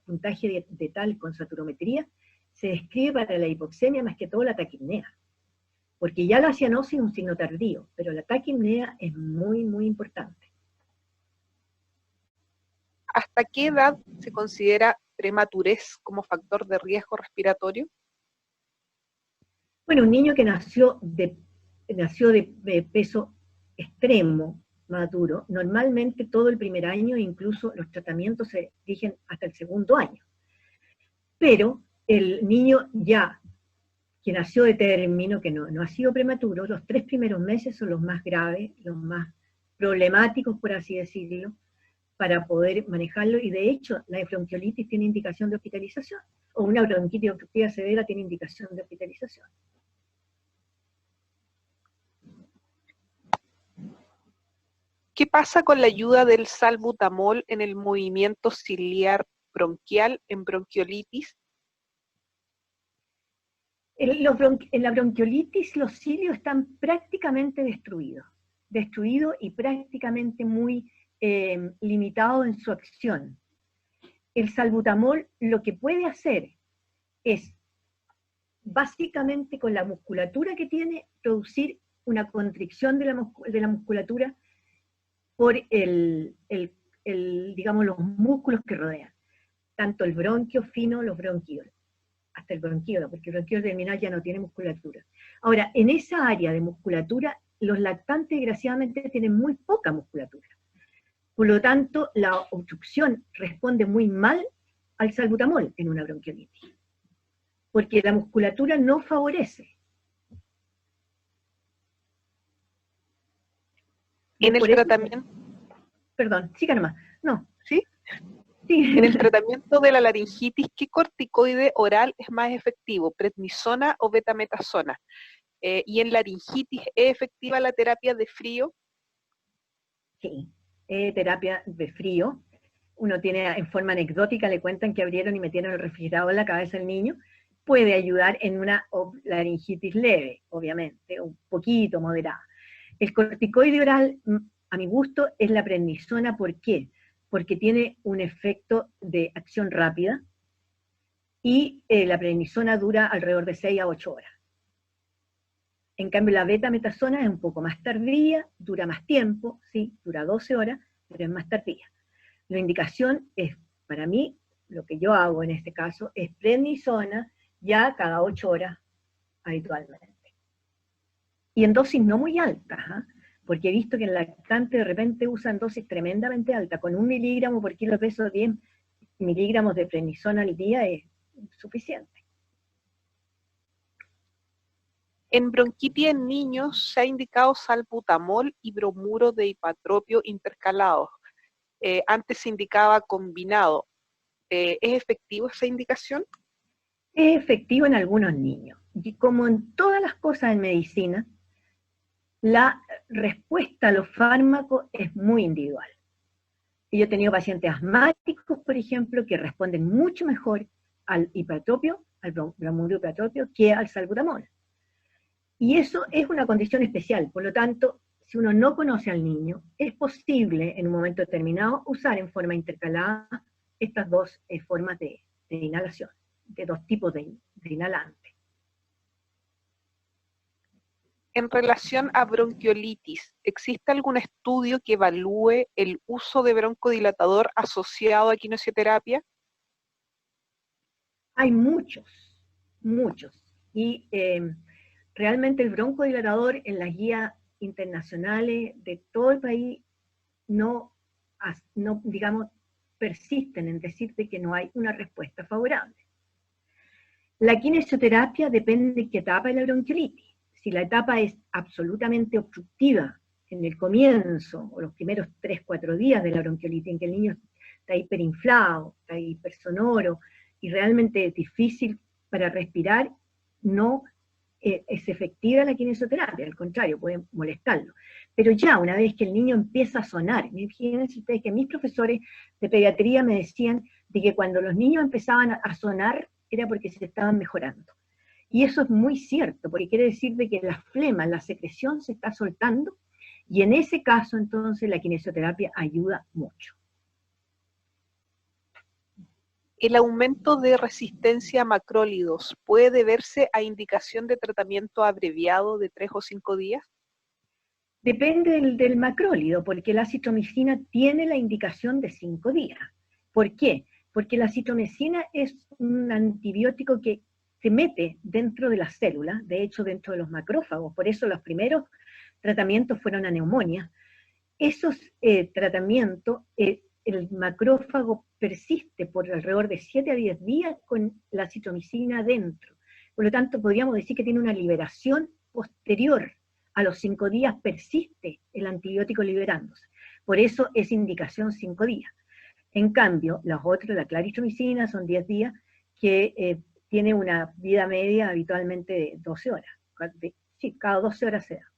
puntaje de tal con saturometría, se describe para la hipoxemia más que todo la taquipnea. Porque ya la cianosis es un signo tardío, pero la taquipnea es muy, muy importante. ¿Hasta qué edad se considera prematurez como factor de riesgo respiratorio? Bueno, un niño que nació de peso extremo, maduro, normalmente todo el primer año, incluso los tratamientos se dirigen hasta el segundo año. Pero el niño ya que nació de término, que no ha sido prematuro, los 3 primeros meses son los más graves, los más problemáticos, por así decirlo, para poder manejarlo, y de hecho la bronquiolitis tiene indicación de hospitalización, o una bronquitis obstructiva severa tiene indicación de hospitalización. ¿Qué pasa con la ayuda del salbutamol en el movimiento ciliar bronquial en bronquiolitis? En la bronquiolitis los cilios están prácticamente destruidos y prácticamente muy limitados en su acción. El salbutamol lo que puede hacer es, básicamente con la musculatura que tiene, producir una constricción de la musculatura por digamos, los músculos que rodean, tanto el bronquio fino, los bronquiolos, hasta el bronquiolo, porque el bronquiolo terminal ya no tiene musculatura. Ahora, en esa área de musculatura, los lactantes, desgraciadamente, tienen muy poca musculatura. Por lo tanto, la obstrucción responde muy mal al salbutamol en una bronquiolitis, porque la musculatura no favorece. En el tratamiento... Perdón, siga nomás. No. ¿Sí? Sí. En el tratamiento de la laringitis, ¿qué corticoide oral es más efectivo? ¿Prednisona o betametasona? Y en laringitis, ¿es efectiva la terapia de frío? Sí, terapia de frío. Uno tiene, en forma anecdótica, le cuentan que abrieron y metieron el refrigerador en la cabeza del niño. Puede ayudar en una laringitis leve, obviamente, un poquito moderada. El corticoide oral, a mi gusto, es la prednisona. ¿Por qué? Porque tiene un efecto de acción rápida y la prednisona dura alrededor de 6 a 8 horas. En cambio, la betametasona es un poco más tardía, dura más tiempo, sí, dura 12 horas, pero es más tardía. La indicación es, para mí, lo que yo hago en este caso, es prednisona ya cada 8 horas habitualmente. Y en dosis no muy altas, porque he visto que en lactante de repente usan dosis tremendamente altas, con 1 miligramo por kilo de peso, 10 miligramos de prednisona al día es suficiente. En bronquitis en niños se ha indicado salbutamol y bromuro de hipatropio intercalados. Antes se indicaba combinado. ¿Es efectivo esa indicación? Es efectivo en algunos niños. Y como en todas las cosas en medicina, la respuesta a los fármacos es muy individual. Yo he tenido pacientes asmáticos, por ejemplo, que responden mucho mejor al hipatropio, al bromuro hipatropio, que al salbutamol. Y eso es una condición especial, por lo tanto, si uno no conoce al niño, es posible en un momento determinado usar en forma intercalada estas dos formas de inhalación, de dos tipos de inhalante. En relación a bronquiolitis, ¿existe algún estudio que evalúe el uso de broncodilatador asociado a quimioterapia? Hay muchos, muchos. Y realmente el broncodilatador en las guías internacionales de todo el país no, digamos, persisten en decirte que no hay una respuesta favorable. La kinesioterapia depende de qué etapa de la bronquiolitis. Si la etapa es absolutamente obstructiva en el comienzo, o los primeros 3, 4 días de la bronquiolitis, en que el niño está hiperinflado, está hipersonoro, y realmente es difícil para respirar, no es efectiva la kinesioterapia, al contrario, puede molestarlo. Pero ya una vez que el niño empieza a sonar, fíjense ustedes que mis profesores de pediatría me decían de que cuando los niños empezaban a sonar era porque se estaban mejorando. Y eso es muy cierto, porque quiere decir de que la flema, la secreción se está soltando, y en ese caso entonces la kinesioterapia ayuda mucho. ¿El aumento de resistencia a macrólidos puede deberse a indicación de tratamiento abreviado de 3 o 5 días? Depende del macrólido, porque la acitromicina tiene la indicación de 5 días. ¿Por qué? Porque la acitromicina es un antibiótico que se mete dentro de las células, de hecho dentro de los macrófagos, por eso los primeros tratamientos fueron a neumonía. Esos tratamientos, el macrófago persiste por alrededor de 7 a 10 días con la acitromicina dentro. Por lo tanto, podríamos decir que tiene una liberación posterior. A los 5 días persiste el antibiótico liberándose. Por eso es indicación 5 días. En cambio, los otros, la claritromicina, son 10 días, que tiene una vida media habitualmente de 12 horas. Sí, cada 12 horas se da.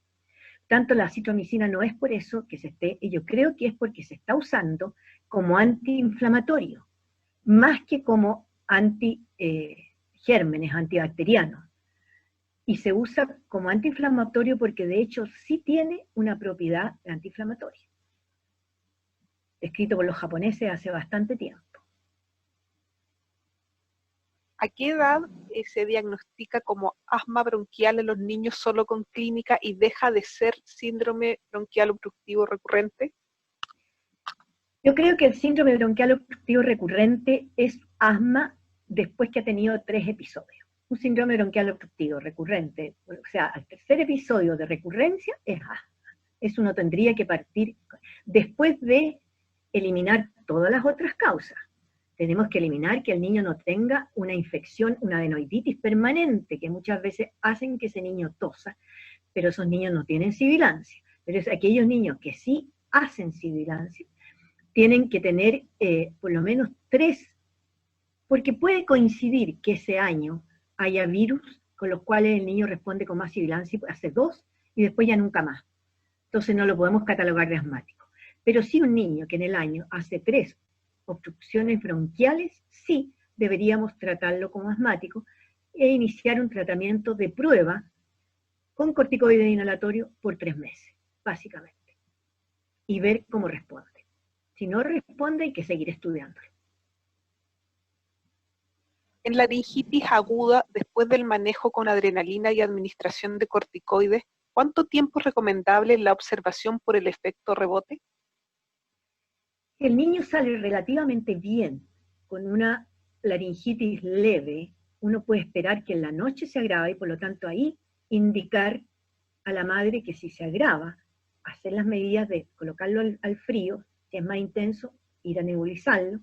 Tanto la acitromicina no es por eso que se esté, y yo creo que es porque se está usando como antiinflamatorio, más que como antigérmenes, antibacterianos. Y se usa como antiinflamatorio porque de hecho sí tiene una propiedad antiinflamatoria, escrito por los japoneses hace bastante tiempo. ¿A qué edad se diagnostica como asma bronquial en los niños solo con clínica y deja de ser síndrome bronquial obstructivo recurrente? Yo creo que el síndrome bronquial obstructivo recurrente es asma después que ha tenido 3 episodios. Un síndrome bronquial obstructivo recurrente, o sea, al tercer episodio de recurrencia es asma. Eso uno tendría que partir después de eliminar todas las otras causas. Tenemos que eliminar que el niño no tenga una infección, una adenoiditis permanente, que muchas veces hacen que ese niño tosa, pero esos niños no tienen sibilancia. Pero es aquellos niños que sí hacen sibilancia, tienen que tener por lo menos 3, porque puede coincidir que ese año haya virus con los cuales el niño responde con más sibilancia, hace 2 y después ya nunca más. Entonces no lo podemos catalogar de asmático. Pero sí un niño que en el año hace 3 obstrucciones bronquiales, sí deberíamos tratarlo como asmático e iniciar un tratamiento de prueba con corticoide inhalatorio por 3 meses, básicamente, y ver cómo responde. Si no responde, hay que seguir estudiándolo. En laringitis aguda, después del manejo con adrenalina y administración de corticoides, ¿cuánto tiempo es recomendable la observación por el efecto rebote? El niño sale relativamente bien con una laringitis leve. Uno puede esperar que en la noche se agrave y por lo tanto ahí indicar a la madre que si se agrava, hacer las medidas de colocarlo al frío, si es más intenso, ir a nebulizarlo,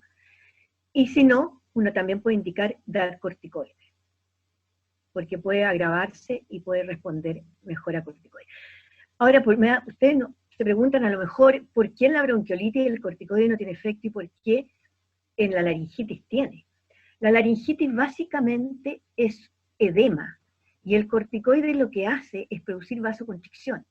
y si no, uno también puede indicar dar corticoides, porque puede agravarse y puede responder mejor a corticoides. Ahora, ustedes se preguntan a lo mejor por qué en la bronquiolitis el corticoide no tiene efecto y por qué en la laringitis tiene. La laringitis básicamente es edema, y el corticoide lo que hace es producir vasoconstricción.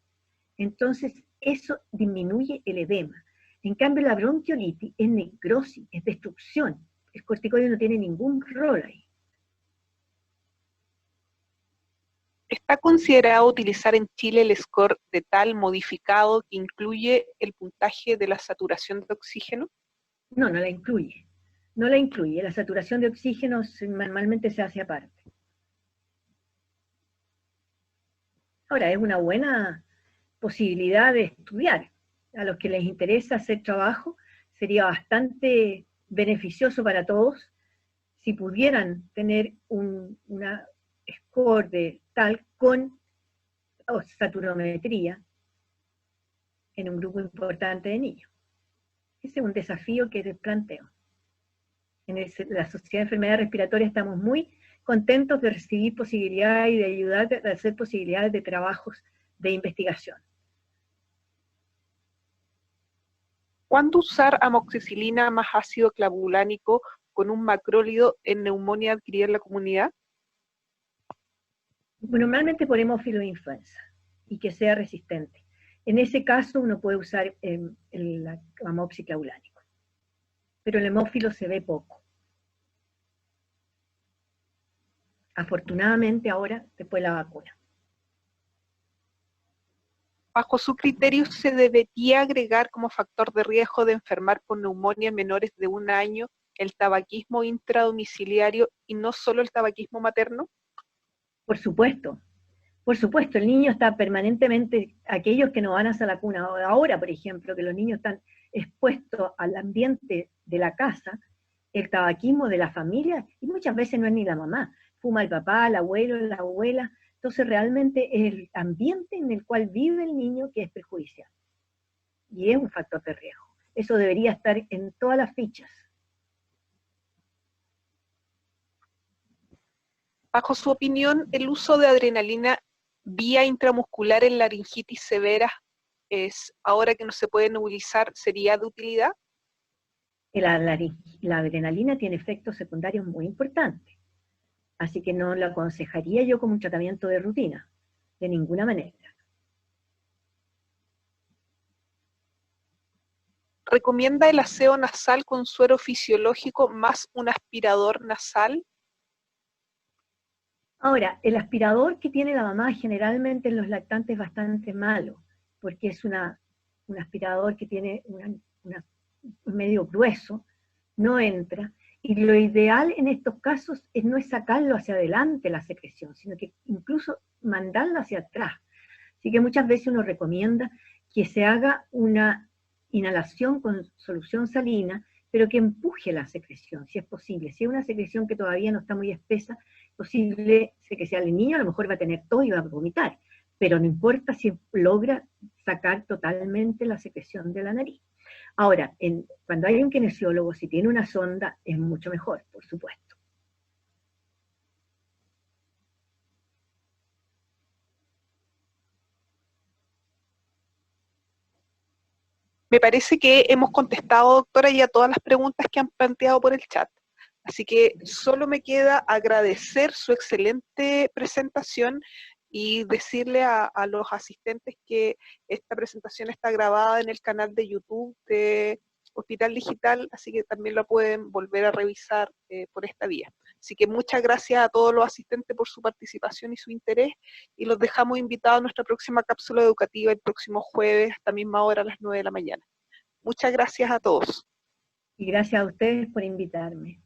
Entonces, eso disminuye el edema. En cambio, la bronquiolitis es necrosis, es destrucción. El corticoide no tiene ningún rol ahí. ¿Está considerado utilizar en Chile el score de tal modificado que incluye el puntaje de la saturación de oxígeno? No, no la incluye. No la incluye. La saturación de oxígeno normalmente se hace aparte. Ahora, es una buena posibilidad de estudiar. A los que les interesa hacer trabajo, sería bastante beneficioso para todos si pudieran tener una score de tal con saturometría en un grupo importante de niños. Ese es un desafío que les planteo. En la Sociedad de Enfermedades Respiratorias estamos muy contentos de recibir posibilidades y de ayudar a hacer posibilidades de trabajos de investigación. ¿Cuándo usar amoxicilina más ácido clavulánico con un macrólido en neumonía adquirida en la comunidad? Normalmente por hemófilo de influenza y que sea resistente. En ese caso uno puede usar el amoxiclavulánico, pero el hemófilo se ve poco. Afortunadamente ahora, después de la vacuna. Bajo su criterio, ¿se debería agregar como factor de riesgo de enfermar por neumonía en menores de 1 año el tabaquismo intradomiciliario y no solo el tabaquismo materno? Por supuesto, el niño está permanentemente, aquellos que no van a la cuna, ahora por ejemplo, que los niños están expuestos al ambiente de la casa, el tabaquismo de la familia, y muchas veces no es ni la mamá, fuma el papá, el abuelo, la abuela, entonces realmente es el ambiente en el cual vive el niño que es perjudicial, y es un factor de riesgo. Eso debería estar en todas las fichas. Bajo su opinión, ¿el uso de adrenalina vía intramuscular en laringitis severa, ahora que no se puede nebulizar, sería de utilidad? La adrenalina tiene efectos secundarios muy importantes, así que no lo aconsejaría yo como un tratamiento de rutina, de ninguna manera. ¿Recomienda el aseo nasal con suero fisiológico más un aspirador nasal? Ahora, el aspirador que tiene la mamá generalmente en los lactantes es bastante malo, porque es un aspirador que tiene un medio grueso, no entra, y lo ideal en estos casos no es sacarlo hacia adelante la secreción, sino que incluso mandarlo hacia atrás. Así que muchas veces uno recomienda que se haga una inhalación con solución salina, pero que empuje la secreción, si es posible. Si es una secreción que todavía no está muy espesa, posible que sea el niño, a lo mejor va a tener todo y va a vomitar, pero no importa si logra sacar totalmente la secreción de la nariz. Ahora, cuando hay un kinesiólogo, si tiene una sonda, es mucho mejor, por supuesto. Me parece que hemos contestado, doctora, ya todas las preguntas que han planteado por el chat. Así que solo me queda agradecer su excelente presentación y decirle a los asistentes que esta presentación está grabada en el canal de YouTube de Hospital Digital, así que también lo pueden volver a revisar por esta vía. Así que muchas gracias a todos los asistentes por su participación y su interés, y los dejamos invitados a nuestra próxima cápsula educativa el próximo jueves, a esta misma hora, a las 9 de la mañana. Muchas gracias a todos. Y gracias a ustedes por invitarme.